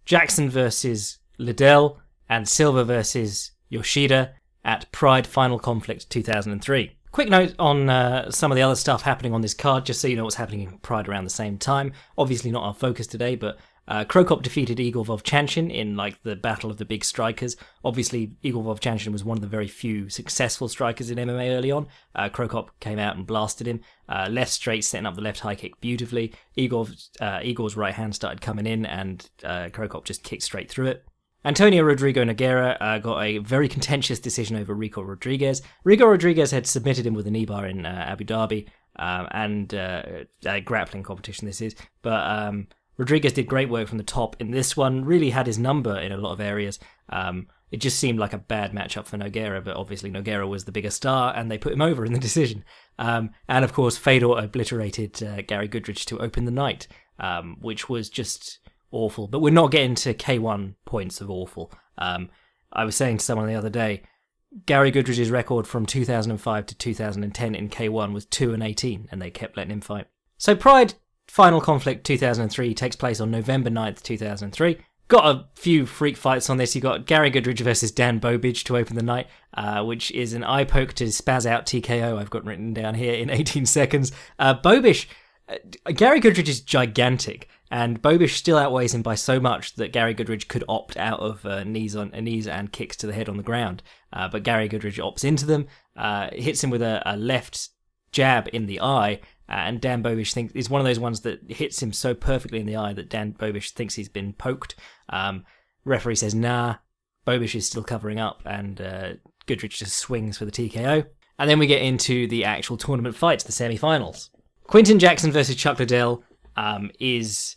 Jackson versus Liddell and Silva versus Yoshida at Pride Final Conflict 2003. Quick note on some of the other stuff happening on this card, just so you know what's happening in Pride around the same time. Obviously not our focus today, but Cro Cop defeated Igor Vovchanchin in like the battle of the big strikers. Obviously, Igor Vovchanchin was one of the very few successful strikers in MMA early on. Cro Cop came out and blasted him. Left straight, setting up the left high kick beautifully. Igor's right hand started coming in, and Cro Cop just kicked straight through it. Antonio Rodrigo Nogueira got a very contentious decision over Rico Rodriguez. Rico Rodriguez had submitted him with a knee bar in Abu Dhabi, and a grappling competition this is. But Rodriguez did great work from the top in this one, really had his number in a lot of areas. It just seemed like a bad matchup for Nogueira, but obviously Nogueira was the bigger star, and they put him over in the decision. And of course, Fedor obliterated Gary Goodridge to open the night, which was just awful. But we're not getting to K1 points of awful. I was saying to someone the other day, Gary Goodridge's record from 2005 to 2010 in K1 was 2-18, and they kept letting him fight. So Pride Final Conflict 2003 takes place on November 9th, 2003. Got a few freak fights on this. You got Gary Goodridge versus Dan Bobich to open the night, which is an eye poke to spaz out TKO. I've got written down here in 18 seconds. Bobich, Gary Goodridge is gigantic, and Bobich still outweighs him by so much that Gary Goodridge could opt out of knees and kicks to the head on the ground. But Gary Goodridge opts into them, hits him with a left jab in the eye, and Dan Bobich is one of those ones that hits him so perfectly in the eye that Dan Bobich thinks he's been poked. Referee says nah, Bobich is still covering up, and Goodridge just swings for the TKO. And then we get into the actual tournament fights, the semi-finals. Quinton Jackson versus Chuck Liddell is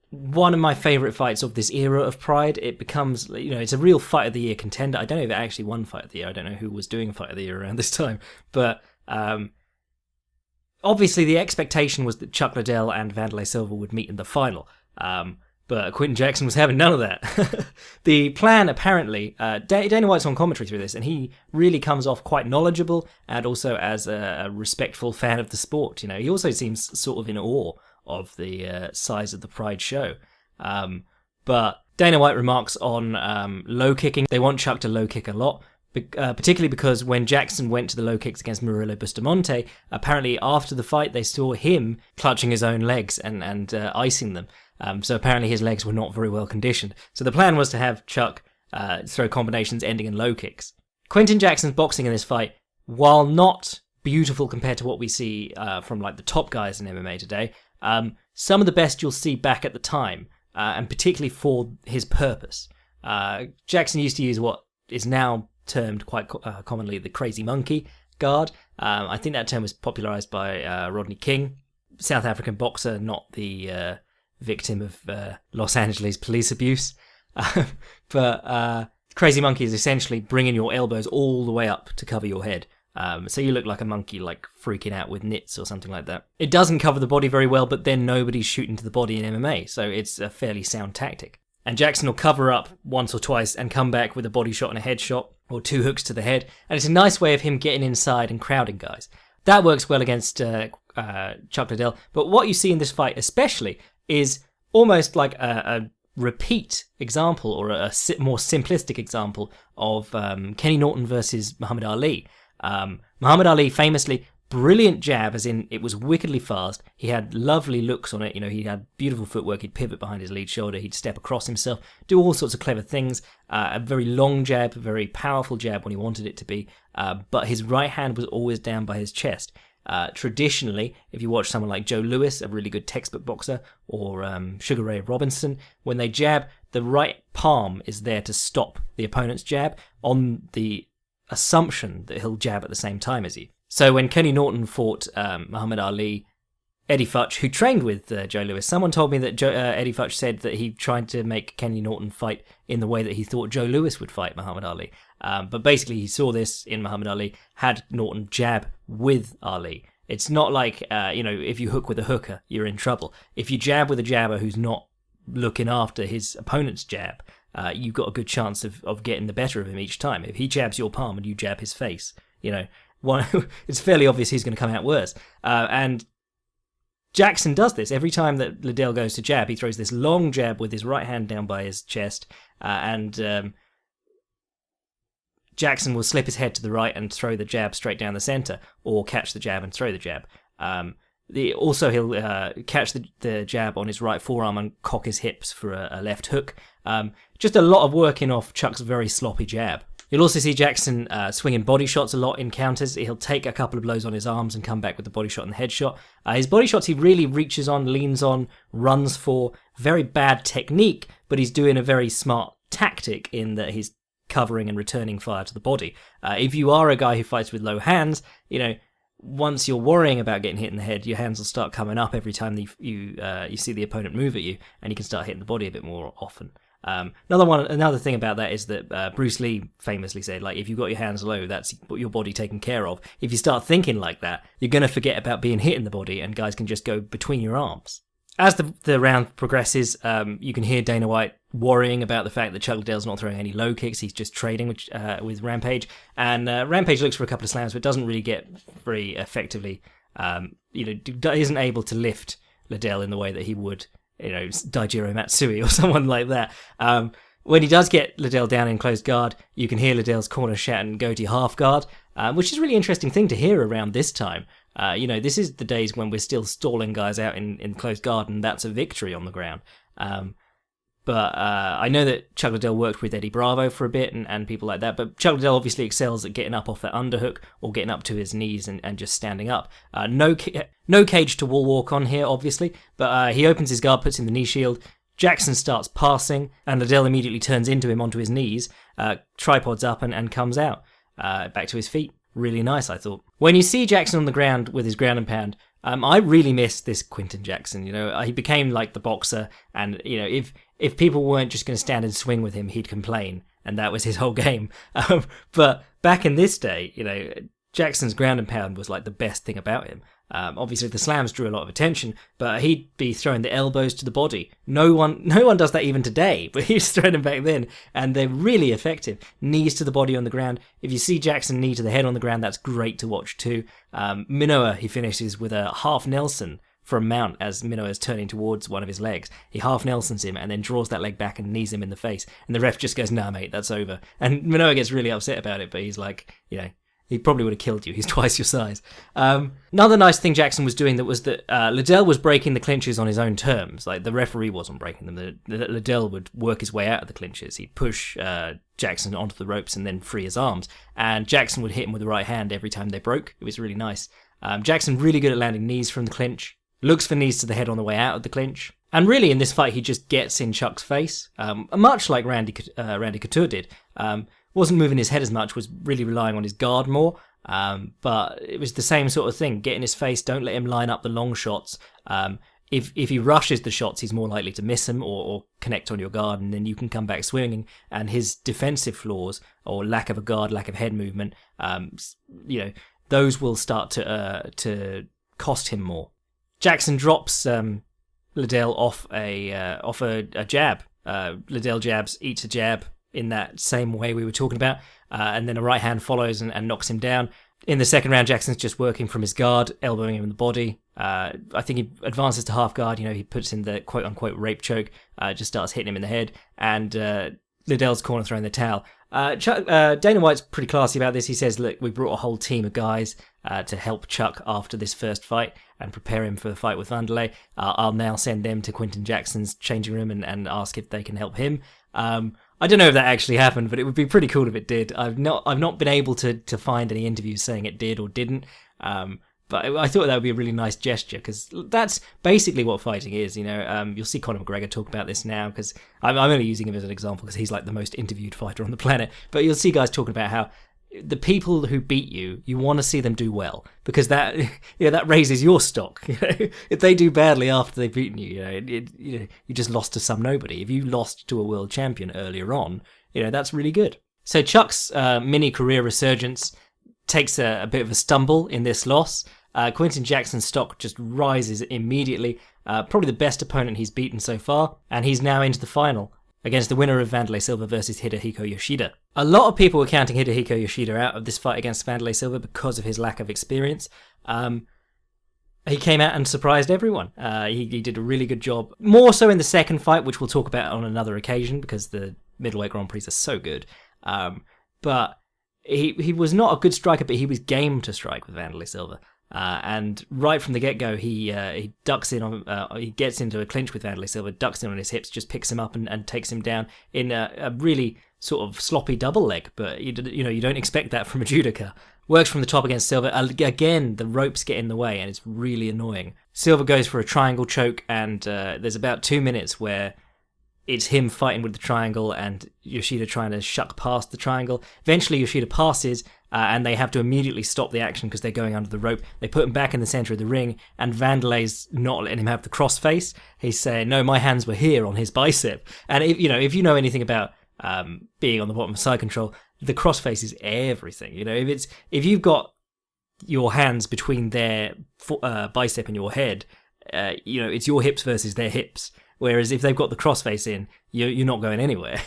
one of my favourite fights of this era of Pride. It becomes, it's a real Fight of the Year contender. I don't know if it actually won Fight of the Year. I don't know who was doing Fight of the Year around this time. But Obviously, the expectation was that Chuck Liddell and Wanderlei Silva would meet in the final, but Quinton Jackson was having none of that. The plan, apparently, Dana White's on commentary through this, and he really comes off quite knowledgeable and also as a respectful fan of the sport. You know, he also seems sort of in awe of the size of the Pride show. But Dana White remarks on low kicking. They want Chuck to low kick a lot. Particularly because when Jackson went to the low kicks against Murillo Bustamante, apparently after the fight they saw him clutching his own legs and icing them. So apparently his legs were not very well conditioned. So the plan was to have Chuck throw combinations ending in low kicks. Quinton Jackson's boxing in this fight, while not beautiful compared to what we see from like the top guys in MMA today, some of the best you'll see back at the time, and particularly for his purpose. Jackson used to use what is now termed quite commonly the crazy monkey guard. I think that term was popularized by Rodney King, South African boxer, not the victim of Los Angeles police abuse. But crazy monkey is essentially bringing your elbows all the way up to cover your head. So you look like a monkey, like freaking out with nits or something like that. It doesn't cover the body very well, but then nobody's shooting to the body in MMA, so it's a fairly sound tactic. And Jackson will cover up once or twice and come back with a body shot and a head shot, or 2 hooks to the head, and it's a nice way of him getting inside and crowding guys. That works well against Chuck Liddell, but what you see in this fight especially is almost like a repeat example, or a more simplistic example of Kenny Norton versus Muhammad Ali. Muhammad Ali famously, brilliant jab, as in it was wickedly fast. He had lovely looks on it. You know, he had beautiful footwork. He'd pivot behind his lead shoulder. He'd step across himself, do all sorts of clever things. A very long jab, a very powerful jab when he wanted it to be. But his right hand was always down by his chest. Traditionally, if you watch someone like Joe Louis, a really good textbook boxer, or Sugar Ray Robinson, when they jab, the right palm is there to stop the opponent's jab on the assumption that he'll jab at the same time as you. So when Kenny Norton fought Muhammad Ali, Eddie Futch, who trained with Joe Louis, someone told me that Eddie Futch said that he tried to make Kenny Norton fight in the way that he thought Joe Louis would fight Muhammad Ali. But basically he saw this in Muhammad Ali, had Norton jab with Ali. It's not like, if you hook with a hooker, you're in trouble. If you jab with a jabber who's not looking after his opponent's jab, you've got a good chance of getting the better of him each time. If he jabs your palm and you jab his face, it's fairly obvious he's going to come out worse. And Jackson does this. Every time that Liddell goes to jab, he throws this long jab with his right hand down by his chest, and Jackson will slip his head to the right and throw the jab straight down the center, or catch the jab and throw the jab. Also, he'll catch the jab on his right forearm and cock his hips for a left hook. Just a lot of working off Chuck's very sloppy jab. You'll also see Jackson swinging body shots a lot in counters. He'll take a couple of blows on his arms and come back with the body shot and the head shot. His body shots he really reaches on, leans on, runs for. Very bad technique, but he's doing a very smart tactic in that he's covering and returning fire to the body. If you are a guy who fights with low hands, once you're worrying about getting hit in the head, your hands will start coming up every time you see the opponent move at you, and you can start hitting the body a bit more often. Another thing about that is that Bruce Lee famously said, like, if you've got your hands low, that's your body taken care of. If you start thinking like that, you're going to forget about being hit in the body, and guys can just go between your arms. As the round progresses, you can hear Dana White worrying about the fact that Chuck Liddell's not throwing any low kicks. He's just trading with Rampage, and Rampage looks for a couple of slams, but doesn't really get very effectively. Isn't able to lift Liddell in the way that he would, Daijiro Matsui or someone like that. When he does get Liddell down in closed guard, you can hear Liddell's corner shat and go to half guard, which is a really interesting thing to hear around this time. This is the days when we're still stalling guys out in closed guard, and that's a victory on the ground. But I know that Chuck Liddell worked with Eddie Bravo for a bit and people like that, but Chuck Liddell obviously excels at getting up off that underhook or getting up to his knees and just standing up. No cage to wall walk on here, obviously, but he opens his guard, puts in the knee shield. Jackson starts passing, and Liddell immediately turns into him onto his knees, tripods up and comes out, back to his feet. Really nice, I thought. When you see Jackson on the ground with his ground and pound, I really miss this Quinton Jackson. He became like the boxer, and if people weren't just going to stand and swing with him, he'd complain, and that was his whole game. But back in this day, Jackson's ground and pound was like the best thing about him. Obviously, the slams drew a lot of attention, but he'd be throwing the elbows to the body. No one does that even today, but he was throwing them back then, and they're really effective. Knees to the body on the ground. If you see Jackson knee to the head on the ground, that's great to watch too. Minoa, he finishes with a half Nelson from mount as Minoa is turning towards one of his legs. He half Nelsons him and then draws that leg back and knees him in the face. And the ref just goes, "Nah, mate, that's over." And Minoa gets really upset about it, but he's like, he probably would have killed you. He's twice your size. Another nice thing Jackson was doing was that Liddell was breaking the clinches on his own terms. Like, the referee wasn't breaking them. Liddell would work his way out of the clinches. He'd push Jackson onto the ropes and then free his arms. And Jackson would hit him with the right hand every time they broke. It was really nice. Jackson really good at landing knees from the clinch. Looks for knees to the head on the way out of the clinch. And really, in this fight, he just gets in Chuck's face, much like Randy Couture did. Wasn't moving his head as much, was really relying on his guard more. But it was the same sort of thing. Get in his face, don't let him line up the long shots. If he rushes the shots, he's more likely to miss them or connect on your guard, and then you can come back swinging. And his defensive flaws, or lack of a guard, lack of head movement, those will start to cost him more. Jackson drops Liddell off a jab. Liddell jabs, eats a jab in that same way we were talking about, and then a right hand follows and knocks him down. In the second round, Jackson's just working from his guard, elbowing him in the body. I think he advances to half guard. He puts in the quote unquote rape choke, just starts hitting him in the head, and Liddell's corner throwing the towel. Dana White's pretty classy about this. He says, "Look, we brought a whole team of guys to help Chuck after this first fight and prepare him for the fight with Vanderlei. I'll now send them to Quinton Jackson's changing room and ask if they can help him." I don't know if that actually happened, but it would be pretty cool if it did. I've not been able to find any interviews saying it did or didn't. But I thought that would be a really nice gesture, because that's basically what fighting is. You'll see Conor McGregor talk about this now, because I'm only using him as an example because he's like the most interviewed fighter on the planet. But you'll see guys talking about how the people who beat you, you want to see them do well, because that that raises your stock. If they do badly after they've beaten you, you just lost to some nobody. If you lost to a world champion earlier on, that's really good. So Chuck's mini career resurgence takes a bit of a stumble in this loss. Quinton Jackson's stock just rises immediately. Probably the best opponent he's beaten so far, and he's now into the final against the winner of Vanderlei Silva versus Hidehiko Yoshida. A lot of people were counting Hidehiko Yoshida out of this fight against Vanderlei Silva because of his lack of experience. He came out and surprised everyone. He did a really good job. More so in the second fight, which we'll talk about on another occasion, because the middleweight Grand Prix are so good. But he was not a good striker, but he was game to strike with Vanderlei Silva. And right from the get-go, he ducks in on, he gets into a clinch with Vanderlei Silva, ducks in on his hips, just picks him up and takes him down in a really sort of sloppy double leg. But you don't expect that from a judoka. Works from the top against Silva. Again, the ropes get in the way, and it's really annoying. Silva goes for a triangle choke, and there's about 2 minutes where it's him fighting with the triangle and Yoshida trying to shuck past the triangle. Eventually, Yoshida passes, and they have to immediately stop the action because they're going under the rope. They put him back in the center of the ring, and Vanderlei's not letting him have the crossface. He's saying, "No, my hands were here on his bicep." And if you know anything about being on the bottom of side control, the crossface is everything. If you've got your hands between their bicep and your head, it's your hips versus their hips. Whereas if they've got the crossface in, you're not going anywhere.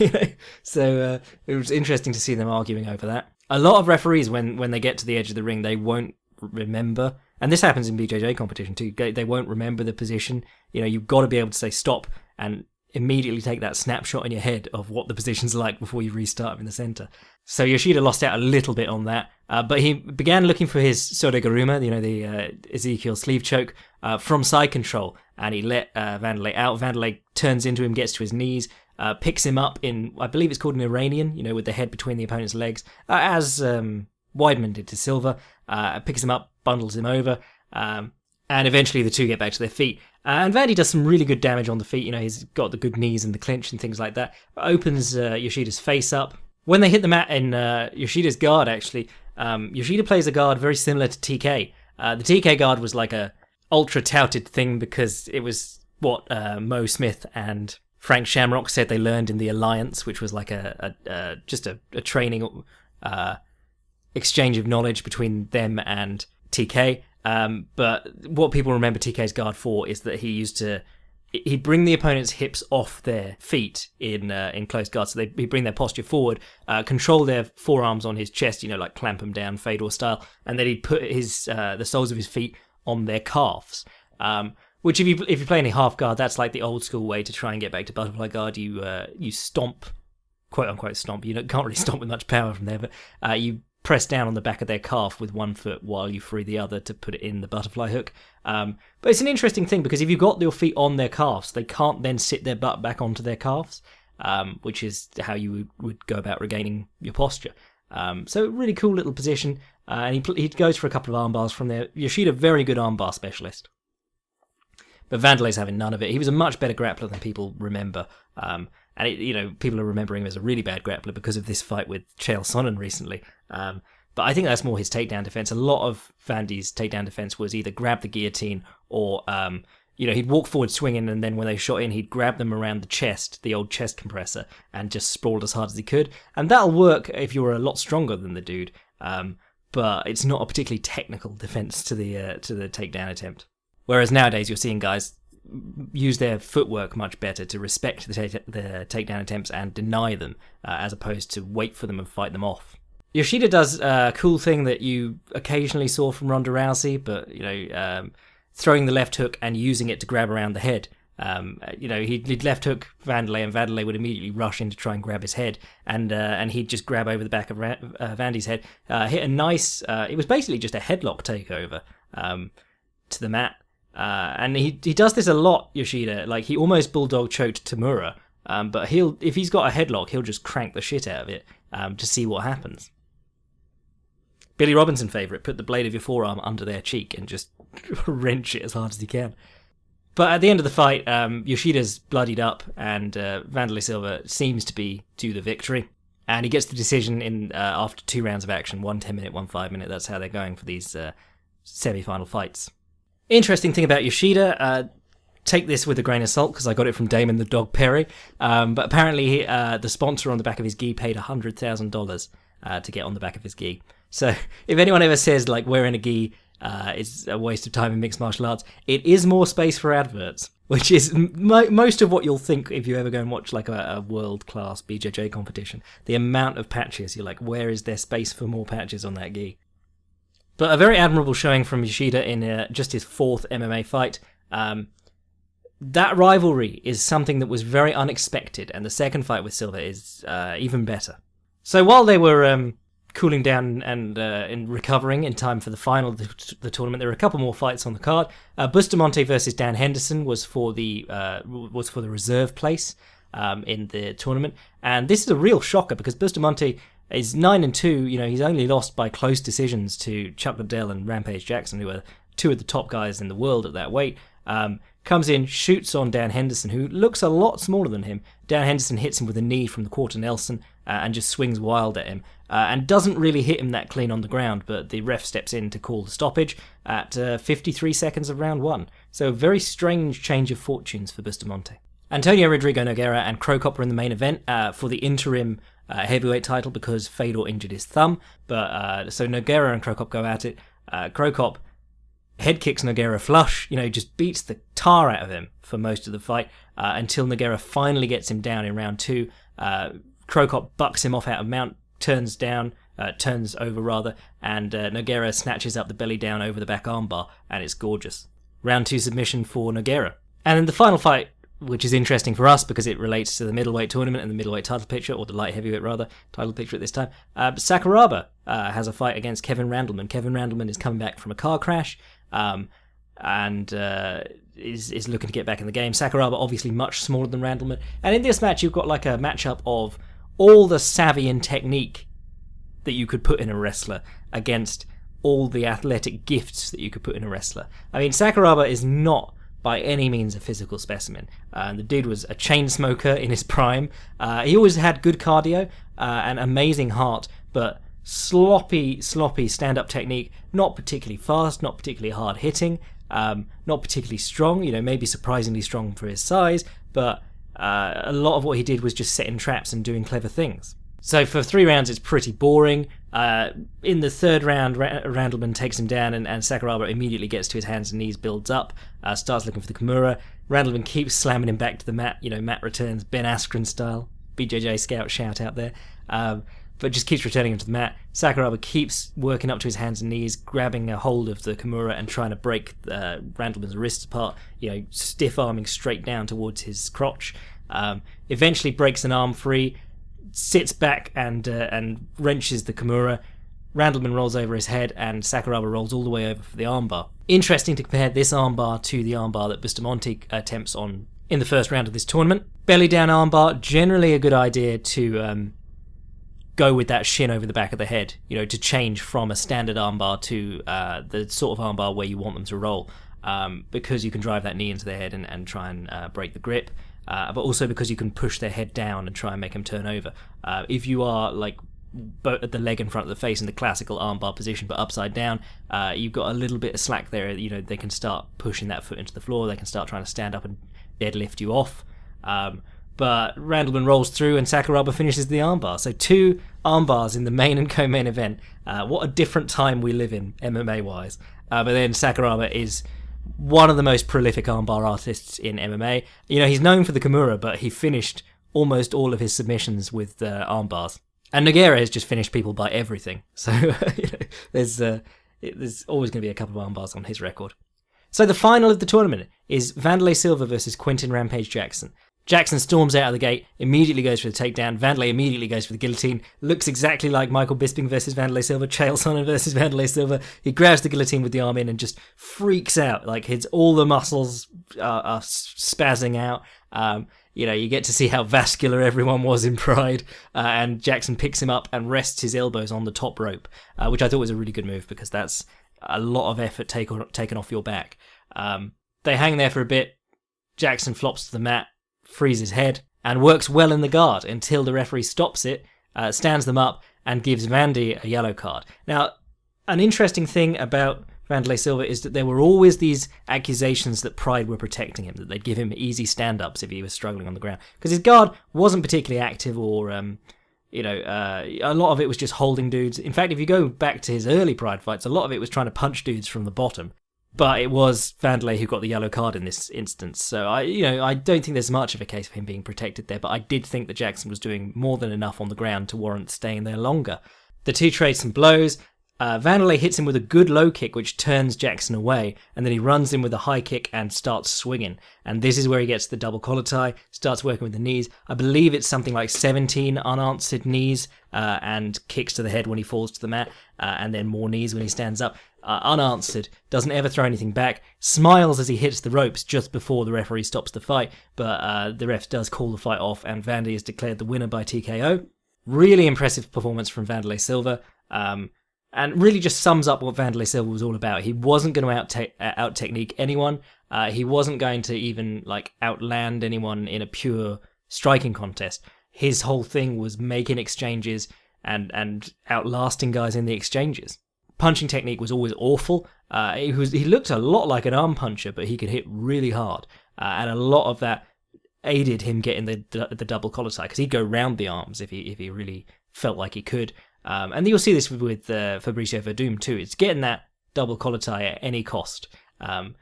So it was interesting to see them arguing over that. A lot of referees, when they get to the edge of the ring, they won't remember, and this happens in BJJ competition too, they won't remember the position. You've got to be able to say stop and immediately take that snapshot in your head of what the position's like before you restart in the center. So Yoshida lost out a little bit on that, but he began looking for his Sodegaruma, the Ezekiel sleeve choke, from side control, and he let Vanderlei out. Vanderlei turns into him, gets to his knees, picks him up in, I believe it's called an Iranian, with the head between the opponent's legs, as Weidman did to Silva, picks him up, bundles him over, and eventually the two get back to their feet. And Vandy does some really good damage on the feet. He's got the good knees and the clinch and things like that. Opens Yoshida's face up. When they hit the mat in Yoshida's guard, actually, Yoshida plays a guard very similar to TK. The TK guard was like a ultra-touted thing because it was what Mo Smith and Frank Shamrock said they learned in the Alliance, which was like just a training exchange of knowledge between them and TK. But what people remember TK's guard for is that he'd bring the opponent's hips off their feet in close guard, so he'd bring their posture forward, control their forearms on his chest, like clamp them down Fedor style, and then he'd put the soles of his feet on their calves. Which if you play any half guard, that's like the old school way to try and get back to butterfly guard. You stomp, quote unquote stomp. You can't really stomp with much power from there, but you press down on the back of their calf with one foot while you free the other to put it in the butterfly hook. But it's an interesting thing because if you've got your feet on their calves, they can't then sit their butt back onto their calves, which is how you would go about regaining your posture. So really cool little position. And he goes for a couple of arm bars from there. Yoshida, very good arm bar specialist. But Vanderlei's having none of it. He was a much better grappler than people remember. And people are remembering him as a really bad grappler because of this fight with Chael Sonnen recently. But I think that's more his takedown defense. A lot of Vandy's takedown defense was either grab the guillotine or, he'd walk forward swinging, and then when they shot in, he'd grab them around the chest, the old chest compressor, and just sprawled as hard as he could. And that'll work if you're a lot stronger than the dude. But it's not a particularly technical defense to the takedown attempt. Whereas nowadays you're seeing guys use their footwork much better to respect the takedown attempts and deny them, as opposed to wait for them and fight them off. Yoshida does a cool thing that you occasionally saw from Ronda Rousey, but throwing the left hook and using it to grab around the head. He'd left hook Vanderlei, and Vanderlei would immediately rush in to try and grab his head, and he'd just grab over the back of Vandy's head, hit a nice. It was basically just a headlock takeover to the mat. And he does this a lot, Yoshida. Like, he almost bulldog choked Tamura, but if he's got a headlock, he'll just crank the shit out of it to see what happens. Billy Robinson favourite, put the blade of your forearm under their cheek and just wrench it as hard as you can. But at the end of the fight, Yoshida's bloodied up, and Vanderlei Silva seems to be to the victory. And he gets the decision in after 2 rounds of action, 1 10-minute, 1 5-minute. That's how they're going for these semi-final fights. Interesting thing about Yoshida, take this with a grain of salt because I got it from Damon the Dog Perry, but apparently the sponsor on the back of his gi paid $100,000 to get on the back of his gi. So if anyone ever says like wearing a gi is a waste of time in mixed martial arts, it is more space for adverts, which is most of what you'll think if you ever go and watch like a world-class BJJ competition. The amount of patches, you're like, where is there space for more patches on that gi? But a very admirable showing from Yoshida in just his 4th MMA fight. That rivalry is something that was very unexpected, and the second fight with Silva is even better. So while they were cooling down and in recovering in time for the final of the tournament, there were a couple more fights on the card. Bustamante versus Dan Henderson was for the reserve place in the tournament, and this is a real shocker because Bustamante is 9-2. He's only lost by close decisions to Chuck Liddell and Rampage Jackson, who are 2 of the top guys in the world at that weight. Comes in, shoots on Dan Henderson, who looks a lot smaller than him. Dan Henderson hits him with a knee from the quarter Nelson and just swings wild at him, and doesn't really hit him that clean on the ground, but the ref steps in to call the stoppage at 53 seconds of round 1. So a very strange change of fortunes for Bustamante. Antonio Rodrigo Nogueira and Cro Cop were in the main event for the interim heavyweight title because Fedor injured his thumb. But so Nogueira and Cro Cop go at it. Cro Cop head kicks Nogueira flush, just beats the tar out of him for most of the fight until Nogueira finally gets him down in round 2. Cro Cop bucks him off out of mount, turns over, and Nogueira snatches up the belly down over the back armbar, and it's gorgeous. Round 2 submission for Nogueira. And in the final fight, which is interesting for us because it relates to the middleweight tournament and the middleweight title picture, or the light heavyweight rather, title picture at this time. Sakuraba has a fight against Kevin Randleman. Kevin Randleman is coming back from a car crash and is looking to get back in the game. Sakuraba obviously much smaller than Randleman. And in this match you've got like a matchup of all the savvy and technique that you could put in a wrestler against all the athletic gifts that you could put in a wrestler. I mean, Sakuraba is not by any means a physical specimen. The dude was a chain smoker in his prime. He always had good cardio and amazing heart, but sloppy stand-up technique, not particularly fast, not particularly hard-hitting, not particularly strong, maybe surprisingly strong for his size, but a lot of what he did was just setting traps and doing clever things. So for 3 rounds it's pretty boring. In the third round, Randleman takes him down, and Sakuraba immediately gets to his hands and knees, builds up, starts looking for the Kimura. Randleman keeps slamming him back to the mat. Matt returns, Ben Askren style. BJJ Scout shout out there. But just keeps returning him to the mat. Sakuraba keeps working up to his hands and knees, grabbing a hold of the Kimura and trying to break Randleman's wrists apart, stiff arming straight down towards his crotch. Eventually breaks an arm free, sits back and wrenches the Kimura. Randleman rolls over his head, and Sakuraba rolls all the way over for the armbar. Interesting to compare this armbar to the armbar that Bustamante attempts on in the first round of this tournament. Belly down armbar, generally a good idea to go with that shin over the back of the head, to change from a standard armbar to the sort of armbar where you want them to roll, because you can drive that knee into their head and try and break the grip. But also because you can push their head down and try and make them turn over. If you are at the leg in front of the face in the classical armbar position, but upside down, you've got a little bit of slack there. They can start pushing that foot into the floor. They can start trying to stand up and deadlift you off. But Randleman rolls through and Sakuraba finishes the armbar. So 2 armbars in the main and co-main event. What a different time we live in, MMA-wise. But then Sakuraba is one of the most prolific armbar artists in MMA. He's known for the Kimura, but he finished almost all of his submissions with armbars. And Nogueira has just finished people by everything. So there's always going to be a couple of armbars on his record. So the final of the tournament is Wanderlei Silva versus Quinton Rampage Jackson. Jackson storms out of the gate, immediately goes for the takedown. Wanderlei immediately goes for the guillotine. Looks exactly like Michael Bisping versus Wanderlei Silva, Chael Sonnen versus Wanderlei Silva. He grabs the guillotine with the arm in and just freaks out. All the muscles are spazzing out. You get to see how vascular everyone was in Pride. And Jackson picks him up and rests his elbows on the top rope, which I thought was a really good move because that's a lot of effort taken off your back. They hang there for a bit. Jackson flops to the mat, frees his head, and works well in the guard until the referee stops it, stands them up, and gives Vandy a yellow card. Now, an interesting thing about Wanderlei Silva is that there were always these accusations that Pride were protecting him, that they'd give him easy stand-ups if he was struggling on the ground. Because his guard wasn't particularly active or, a lot of it was just holding dudes. In fact, if you go back to his early Pride fights, a lot of it was trying to punch dudes from the bottom. But it was Wanderlei who got the yellow card in this instance. So I don't think there's much of a case for him being protected there, but I did think that Jackson was doing more than enough on the ground to warrant staying there longer. The two trade some blows. Wanderlei hits him with a good low kick, which turns Jackson away, and then he runs in with a high kick and starts swinging. And this is where he gets the double collar tie, starts working with the knees. I believe it's something like 17 unanswered knees, and kicks to the head when he falls to the mat, and then more knees when he stands up. Unanswered, doesn't ever throw anything back, smiles as he hits the ropes just before the referee stops the fight, but the ref does call the fight off, and Vandy is declared the winner by TKO. Really impressive performance from Wanderlei Silva. And really just sums up what Wanderlei Silva was all about. He wasn't going to out-technique anyone. He wasn't going to even outland anyone in a pure striking contest. His whole thing was making exchanges and outlasting guys in the exchanges. Punching technique was always awful. He looked a lot like an arm puncher, but he could hit really hard. And a lot of that aided him getting the double collar tie, because he'd go round the arms if he really felt like he could. And you'll see this with Fabricio Verdum too. It's getting that double collar tie at any cost. But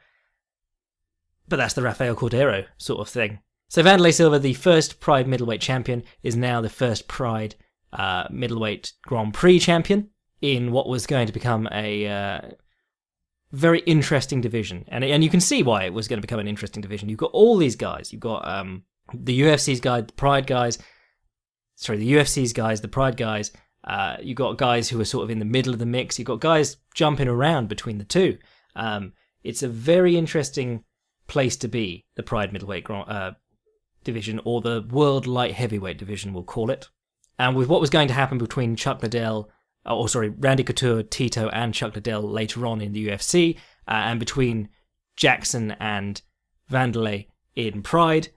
that's the Rafael Cordero sort of thing. So Wanderlei Silva, the first Pride middleweight champion, is now the first Pride middleweight Grand Prix champion in what was going to become a very interesting division. And you can see why it was going to become an interesting division. You've got all these guys. You've got the UFC's guys, the Pride guys. Sorry, the UFC's guys, the Pride guys. You've got guys who are sort of in the middle of the mix. You've got guys jumping around between the two. It's a very interesting place to be, the Pride middleweight division, or the World Light Heavyweight division, we'll call it. And with what was going to happen between Randy Couture, Tito, and Chuck Liddell later on in the UFC, and between Jackson and Wanderlei in Pride,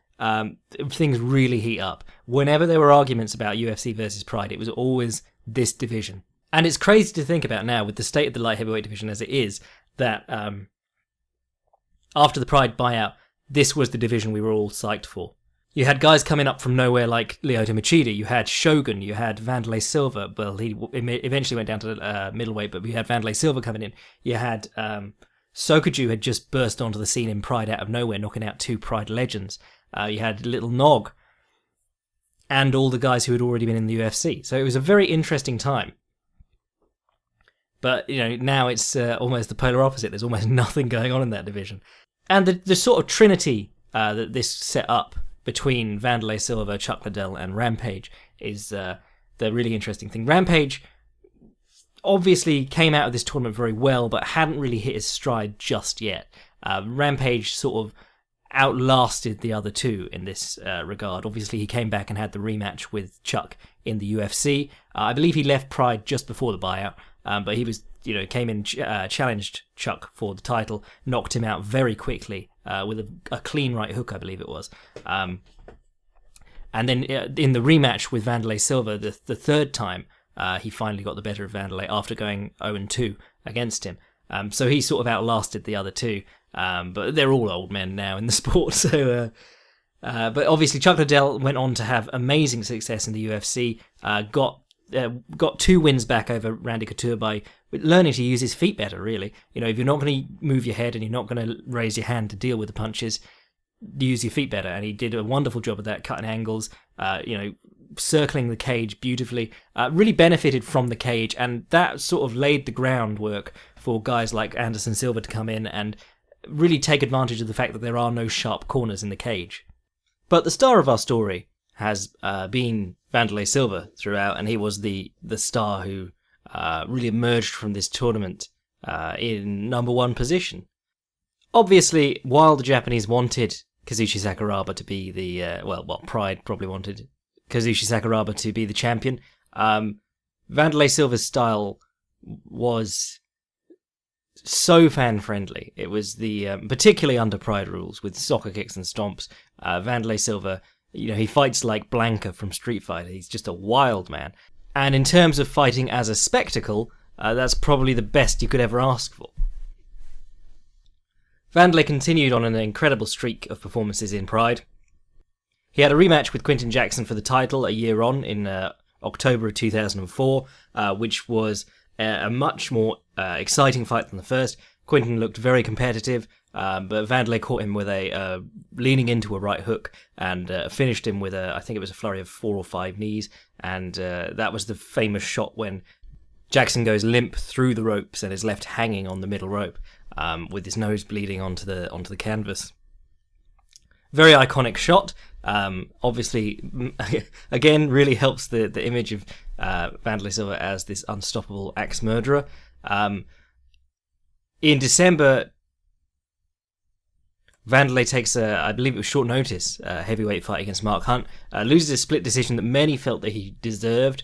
things really heat up. Whenever there were arguments about UFC versus Pride, it was always this division. And it's crazy to think about now, with the state of the light heavyweight division as it is, that after the Pride buyout, this was the division we were all psyched for. You had guys coming up from nowhere like Lyoto Machida. You had Shogun. You had Vanderlei Silva. Well, he eventually went down to middleweight, but we had Vanderlei Silva coming in. You had Sokoudjou had just burst onto the scene in Pride out of nowhere, knocking out 2 Pride legends. You had Little Nog and all the guys who had already been in the UFC. So it was a very interesting time. But, now it's almost the polar opposite. There's almost nothing going on in that division. And the sort of trinity that this set up between Vanderlei Silva, Chuck Liddell, and Rampage is the really interesting thing. Rampage obviously came out of this tournament very well, but hadn't really hit his stride just yet. Rampage sort of outlasted the other two in this regard. Obviously, he came back and had the rematch with Chuck in the UFC. I believe he left Pride just before the buyout, but he was, came in, challenged Chuck for the title, knocked him out very quickly with a clean right hook, I believe it was. And then in the rematch with Vanderlei Silva, the third time, he finally got the better of Vanderlei after going 0-2 against him. So he sort of outlasted the other two. But they're all old men now in the sport. So, but obviously Chuck Liddell went on to have amazing success in the UFC. Got 2 wins back over Randy Couture by learning to use his feet better. Really, if you're not going to move your head and you're not going to raise your hand to deal with the punches, use your feet better. And he did a wonderful job of that, cutting angles. Circling the cage beautifully. Really benefited from the cage, and that sort of laid the groundwork for guys like Anderson Silva to come in and really take advantage of the fact that there are no sharp corners in the cage. But the star of our story has been Vanderlei Silva throughout, and he was the star who really emerged from this tournament in number 1 position. Obviously, while the Japanese wanted Kazushi Sakuraba to be the... Pride probably wanted Kazushi Sakuraba to be the champion, Vanderlei Silva's style was so fan-friendly. It was the particularly under Pride rules with soccer kicks and stomps. Vanderlei Silva, he fights like Blanka from Street Fighter. He's just a wild man. And in terms of fighting as a spectacle, that's probably the best you could ever ask for. Vanderlei continued on an incredible streak of performances in Pride. He had a rematch with Quinton Jackson for the title a year on in October of 2004, which was a much more exciting fight than the first. Quinton looked very competitive, but Vanderlei caught him with leaning into a right hook and finished him with I think it was a flurry of 4 or 5 knees, and that was the famous shot when Jackson goes limp through the ropes and is left hanging on the middle rope with his nose bleeding onto the canvas. Very iconic shot. Obviously, again, really helps the image of Vanderlei Silva as this unstoppable axe murderer. In December, Vanderlei takes I believe it was short notice, heavyweight fight against Mark Hunt. Loses a split decision that many felt that he deserved.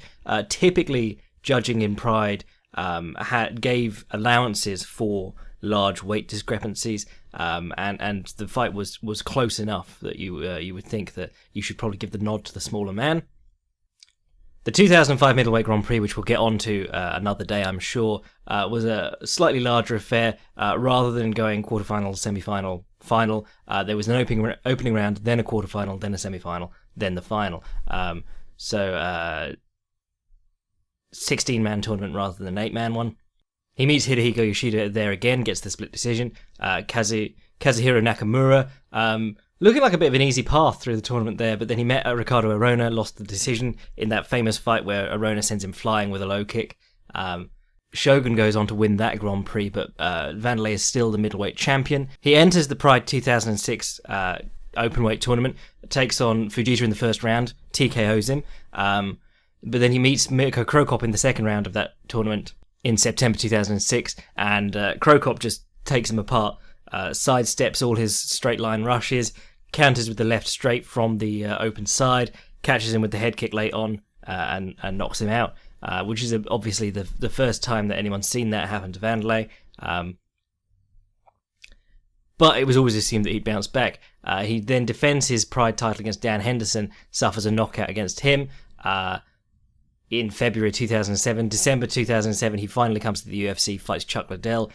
Typically, judging in Pride gave allowances for large weight discrepancies, and the fight was close enough that you would think that you should probably give the nod to the smaller man. The 2005 Middleweight Grand Prix, which we'll get on to another day, I'm sure, was a slightly larger affair. Rather than going quarterfinal, semi-final, final, there was an opening round, then a quarterfinal, then a semi-final, then the final. So 16-man tournament rather than an 8-man one. He meets Hirohiko Yoshida there again, gets the split decision. Kazuhiro Nakamura, looking like a bit of an easy path through the tournament there, but then he met Ricardo Arona, lost the decision in that famous fight where Arona sends him flying with a low kick. Shogun goes on to win that Grand Prix, but Vanderlei is still the middleweight champion. He enters the Pride 2006 openweight tournament, takes on Fujita in the first round, TKOs him, but then he meets Mirko Cro Cop in the second round of that tournament in September 2006, and Cro Cop just takes him apart, sidesteps all his straight line rushes, counters with the left straight from the open side, catches him with the head kick late on, and knocks him out, which is obviously the first time that anyone's seen that happen to Vanderlei. But it was always assumed that he'd bounce back. He then defends his Pride title against Dan Henderson, suffers a knockout against him. In February 2007, December 2007, he finally comes to the UFC, fights Chuck Liddell.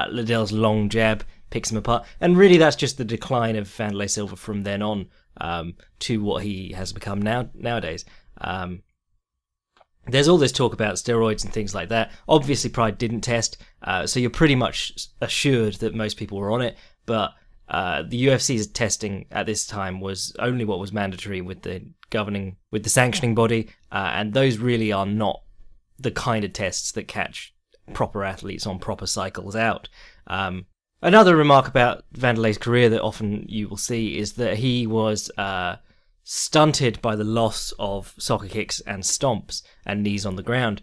Liddell's long jab picks him apart. And really that's just the decline of Vanderlei Silva from then on. to what he has become nowadays. There's all this talk about steroids and things like that. Obviously, Pride didn't test, so you're pretty much assured that most people were on it. But the UFC's testing at this time was only what was mandatory with the sanctioning body, and those really are not the kind of tests that catch proper athletes on proper cycles out. Another remark about Vanderlei's career that often you will see is that he was stunted by the loss of soccer kicks and stomps and knees on the ground.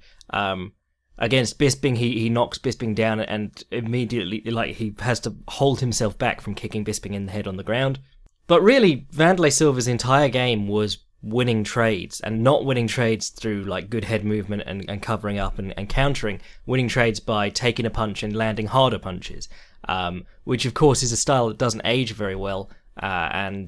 Against Bisping, he knocks Bisping down and immediately, he has to hold himself back from kicking Bisping in the head on the ground. But really, Vanderlei Silva's entire game was winning trades, and not winning trades through good head movement and covering up and countering, winning trades by taking a punch and landing harder punches, which of course is a style that doesn't age very well. Cro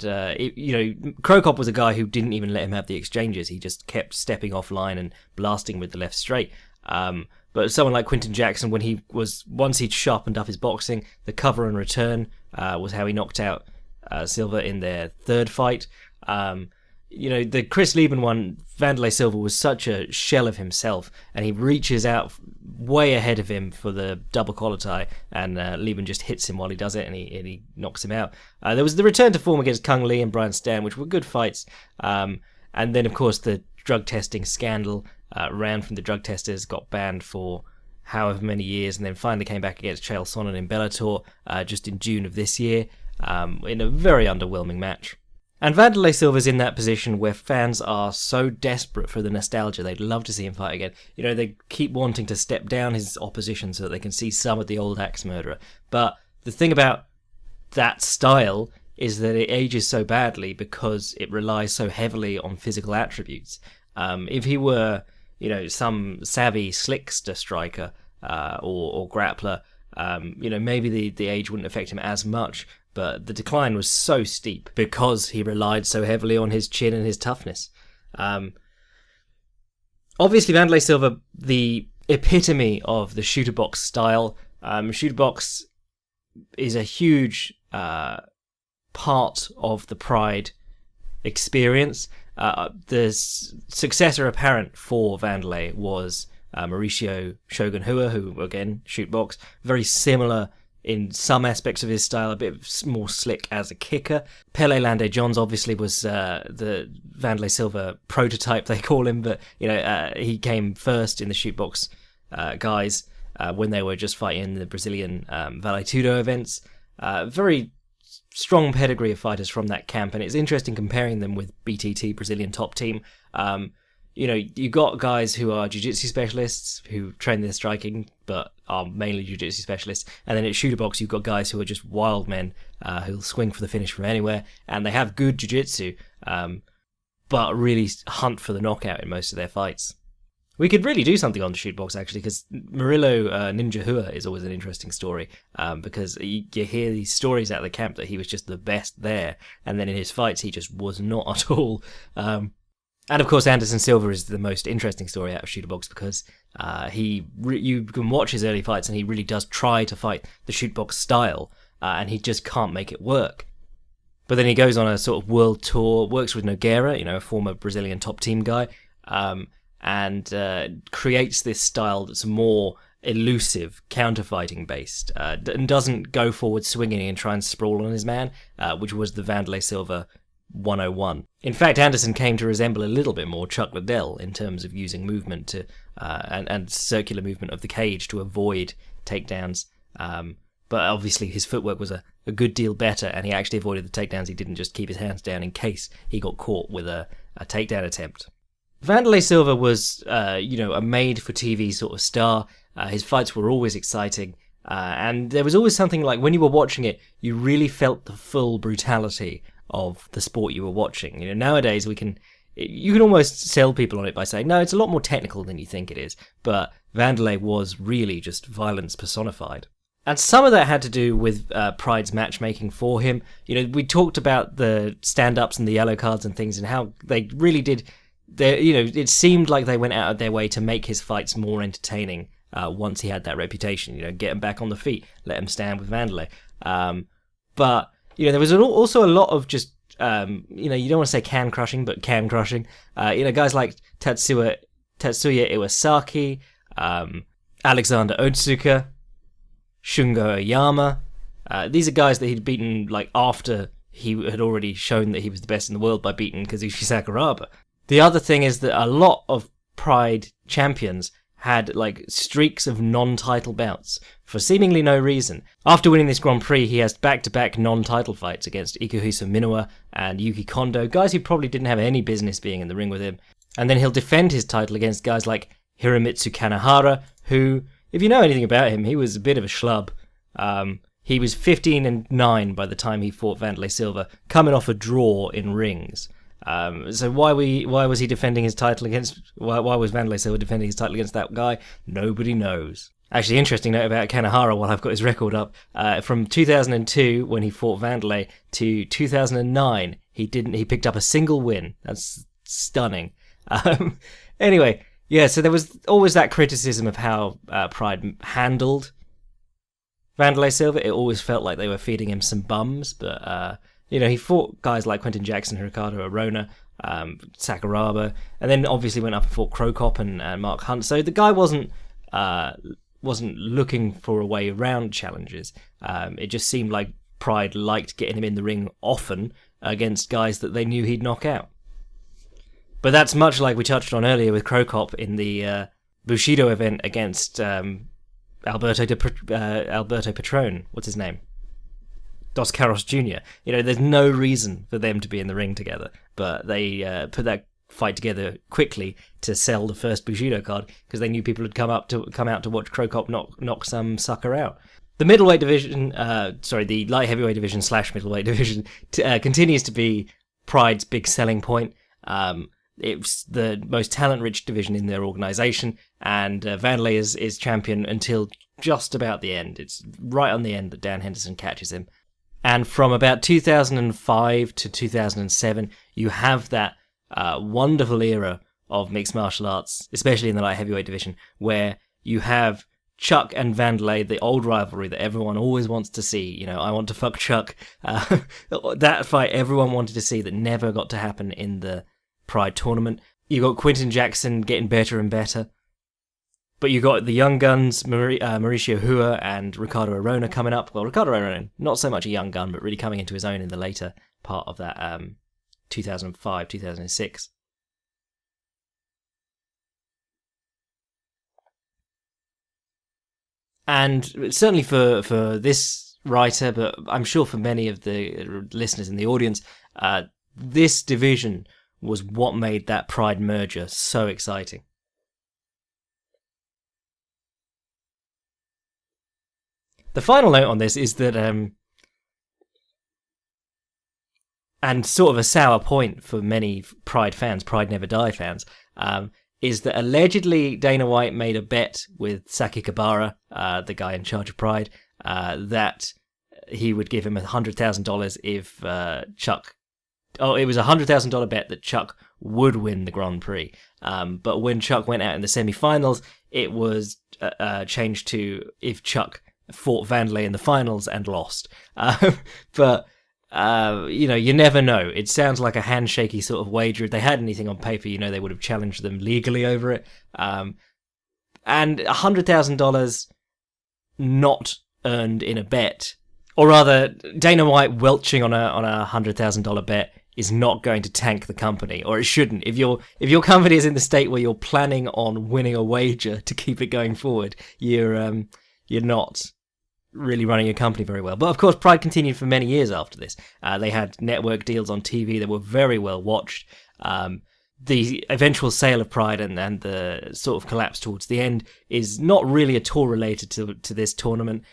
Cop was a guy who didn't even let him have the exchanges. He just kept stepping offline and blasting with the left straight. But someone like Quinton Jackson, once he'd sharpened up his boxing, the cover and return was how he knocked out Silva in their third fight. The Chris Lieben one, Vanderlei Silva was such a shell of himself, and he reaches out way ahead of him for the double collar tie, and Lieben just hits him while he does it, and he knocks him out. There was the return to form against Kung Lee and Brian Stann, which were good fights, and then of course the drug testing scandal. Ran from the drug testers, got banned for however many years, and then finally came back against Chael Sonnen in Bellator just in June of this year in a very underwhelming match. And Vanderlei Silva's in that position where fans are so desperate for the nostalgia. They'd love to see him fight again. They keep wanting to step down his opposition so that they can see some of the old axe murderer. But the thing about that style is that it ages so badly because it relies so heavily on physical attributes. If he were, some savvy slickster striker or grappler, maybe the age wouldn't affect him as much. But the decline was so steep because he relied so heavily on his chin and his toughness. Obviously, Vanderlei Silva, the epitome of the shooter box style. Shooter box is a huge part of the Pride experience. The successor apparent for Vanderlei was Mauricio Shogun Rua, who again shoot box, very similar in some aspects of his style, a bit more slick as a kicker. Pele Lande Johns obviously was the Vanderlei Silva prototype, they call him, but he came first in the shoot box guys when they were just fighting in the Brazilian Vale Tudo events. Very strong pedigree of fighters from that camp, and it's interesting comparing them with BTT, Brazilian top team. You got guys who are jiu-jitsu specialists who train their striking but are mainly jiu-jitsu specialists, and then at shooter box you've got guys who are just wild men who'll swing for the finish from anywhere, and they have good jiu-jitsu but really hunt for the knockout in most of their fights. We could really do something on the shoot box actually, because Murilo Ninja Rua is always an interesting story because you hear these stories out of the camp that he was just the best there, and then in his fights he just was not at all. And of course, Anderson Silva is the most interesting story out of shooter box because you can watch his early fights and he really does try to fight the shoot box style, and he just can't make it work. But then he goes on a sort of world tour, works with Nogueira, a former Brazilian top team guy, and creates this style that's more elusive, counter-fighting based, and doesn't go forward swinging and try and sprawl on his man, which was the Vanderlei Silva 101. In fact, Anderson came to resemble a little bit more Chuck Liddell in terms of using movement to and circular movement of the cage to avoid takedowns. But obviously his footwork was a good deal better, and he actually avoided the takedowns. He didn't just keep his hands down in case he got caught with a takedown attempt. Vanderlei Silva was, a made-for-TV sort of star. His fights were always exciting. And there was always something like, when you were watching it, you really felt the full brutality of the sport you were watching. Nowadays you can almost sell people on it by saying, no, it's a lot more technical than you think it is. But Vanderlei was really just violence personified. And some of that had to do with Pride's matchmaking for him. We talked about the stand-ups and the yellow cards and things, and how they really did. It seemed like they went out of their way to make his fights more entertaining once he had that reputation. Get him back on the feet, let him stand with Vanderlei. But there was also a lot of just you don't want to say can crushing, but can crushing. Guys like Tatsuya Iwasaki, Alexander Otsuka, Shungo Oyama. These are guys that he'd beaten like after he had already shown that he was the best in the world by beating Kazushi Sakuraba. The other thing is that a lot of Pride champions had like streaks of non-title bouts for seemingly no reason. After winning this Grand Prix, he has back-to-back non-title fights against Ikuhisa Minowa and Yuki Kondo, guys who probably didn't have any business being in the ring with him. And then he'll defend his title against guys like Hiromitsu Kanehara, who, if you know anything about him, he was a bit of a schlub. He was 15-9 by the time he fought Wanderlei Silva, coming off a draw in rings. So why was he defending his title against? Why was Wanderlei Silva defending his title against that guy? Nobody knows. Actually, interesting note about Kanehara while I've got his record up. From 2002 when he fought Wanderlei to 2009, he picked up a single win. That's stunning. Anyway, yeah. So there was always that criticism of how Pride handled Wanderlei Silva. It always felt like they were feeding him some bums, but he fought guys like Quentin Jackson, Ricardo Arona, Sakuraba, and then obviously went up and fought Krokop and Mark Hunt. So the guy wasn't looking for a way around challenges. It just seemed like Pride liked getting him in the ring often against guys that they knew he'd knock out. But that's much like we touched on earlier with Krokop in the Bushido event against Alberto Patron. What's his name? Dos Caros Jr. There's no reason for them to be in the ring together, but they put that fight together quickly to sell the first Bushido card because they knew people had come out to watch Krokop knock some sucker out. The middleweight division, the light heavyweight division / middleweight division continues to be Pride's big selling point. It's the most talent-rich division in their organization, and Wanderlei is champion until just about the end. It's right on the end that Dan Henderson catches him. And from about 2005 to 2007, you have that wonderful era of mixed martial arts, especially in the light heavyweight division, where you have Chuck and Wanderlei, the old rivalry that everyone always wants to see. I want to fuck Chuck. That fight everyone wanted to see that never got to happen in the Pride tournament. You got Quentin Jackson getting better and better. But you got the young guns, Mauricio Hua and Ricardo Arona coming up. Well, Ricardo Arona, not so much a young gun, but really coming into his own in the later part of that 2005, 2006. And certainly for this writer, but I'm sure for many of the listeners in the audience, this division was what made that Pride merger so exciting. The final note on this is that, and sort of a sour point for many Pride fans, Pride Never Die fans, is that allegedly Dana White made a bet with Saki Kabara, the guy in charge of Pride, that he would give him $100,000 if Chuck... Oh, it was a $100,000 bet that Chuck would win the Grand Prix. But when Chuck went out in the semi-finals, it was changed to if Chuck fought Wanderlei in the finals and lost. But you never know. It sounds like a handshaky sort of wager. If they had anything on paper, they would have challenged them legally over it. And $100,000 not earned in a bet, or rather, Dana White welching on a $100,000 bet is not going to tank the company, or it shouldn't. If your company is in the state where you're planning on winning a wager to keep it going forward, you're not really running a company very well. But of course, Pride continued for many years after this. They had network deals on TV that were very well watched. The eventual sale of Pride and the sort of collapse towards the end is not really at all related to this tournament.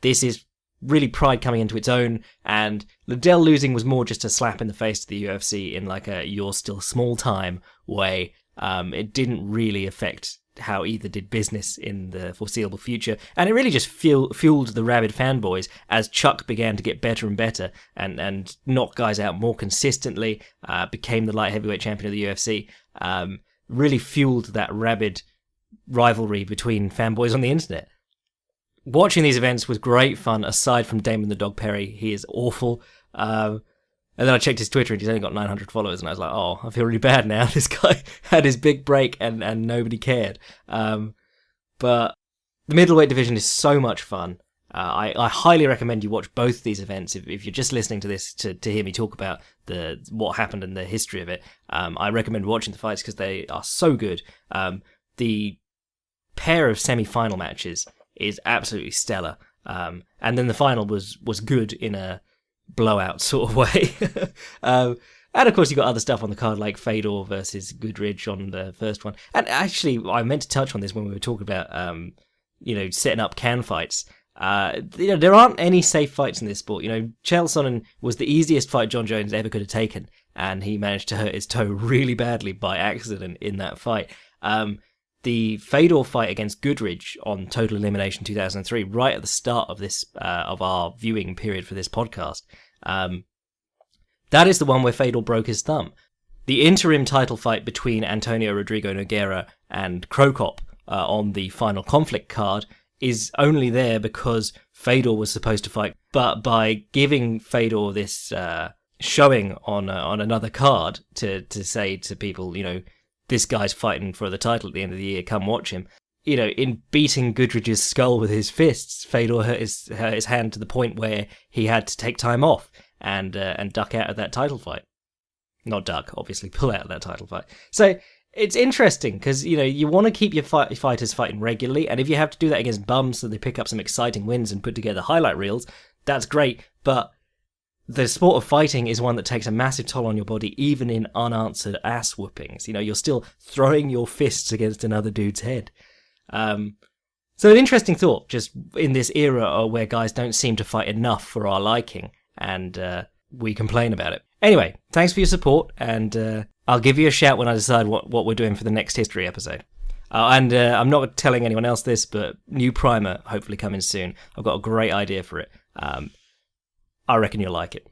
This is really Pride coming into its own, and Liddell losing was more just a slap in the face to the UFC in like a "you're still small time" way. It didn't really affect how either did business in the foreseeable future, and it really just fueled the rabid fanboys as Chuck began to get better and better and knock guys out more consistently, became the light heavyweight champion of the UFC, really fueled that rabid rivalry between fanboys on the internet. Watching these events was great fun, aside from Damon the Dog Perry. He is awful. And then I checked his Twitter and he's only got 900 followers, and I was like, oh, I feel really bad now. This guy had his big break and nobody cared. But the middleweight division is so much fun. I highly recommend you watch both these events if you're just listening to this to hear me talk about what happened and the history of it. I recommend watching the fights because they are so good. The pair of semi-final matches is absolutely stellar. And then the final was good in a blowout sort of way. And of course you got other stuff on the card like Fedor versus Goodridge on the first one. And actually I meant to touch on this when we were talking about setting up can fights. There aren't any safe fights in this sport. Chael Sonnen was the easiest fight John Jones ever could have taken, and he managed to hurt his toe really badly by accident in that fight. The Fedor fight against Goodridge on Total Elimination 2003, right at the start of this of our viewing period for this podcast, that is the one where Fedor broke his thumb. The interim title fight between Antonio Rodrigo Nogueira and Krokop on the Final Conflict card is only there because Fedor was supposed to fight, but by giving Fedor this showing on another card to say to people, this guy's fighting for the title at the end of the year, come watch him. In beating Goodridge's skull with his fists, Fedor hurt his hand to the point where he had to take time off and duck out of that title fight. Not duck, obviously, pull out of that title fight. So it's interesting because, you want to keep your fighters fighting regularly, and if you have to do that against bums so they pick up some exciting wins and put together highlight reels, that's great, but the sport of fighting is one that takes a massive toll on your body, even in unanswered ass whoopings. You're still throwing your fists against another dude's head. So an interesting thought, just in this era where guys don't seem to fight enough for our liking, and we complain about it. Anyway, thanks for your support, and I'll give you a shout when I decide what we're doing for the next history episode. And I'm not telling anyone else this, but new primer hopefully coming soon. I've got a great idea for it. I reckon you'll like it.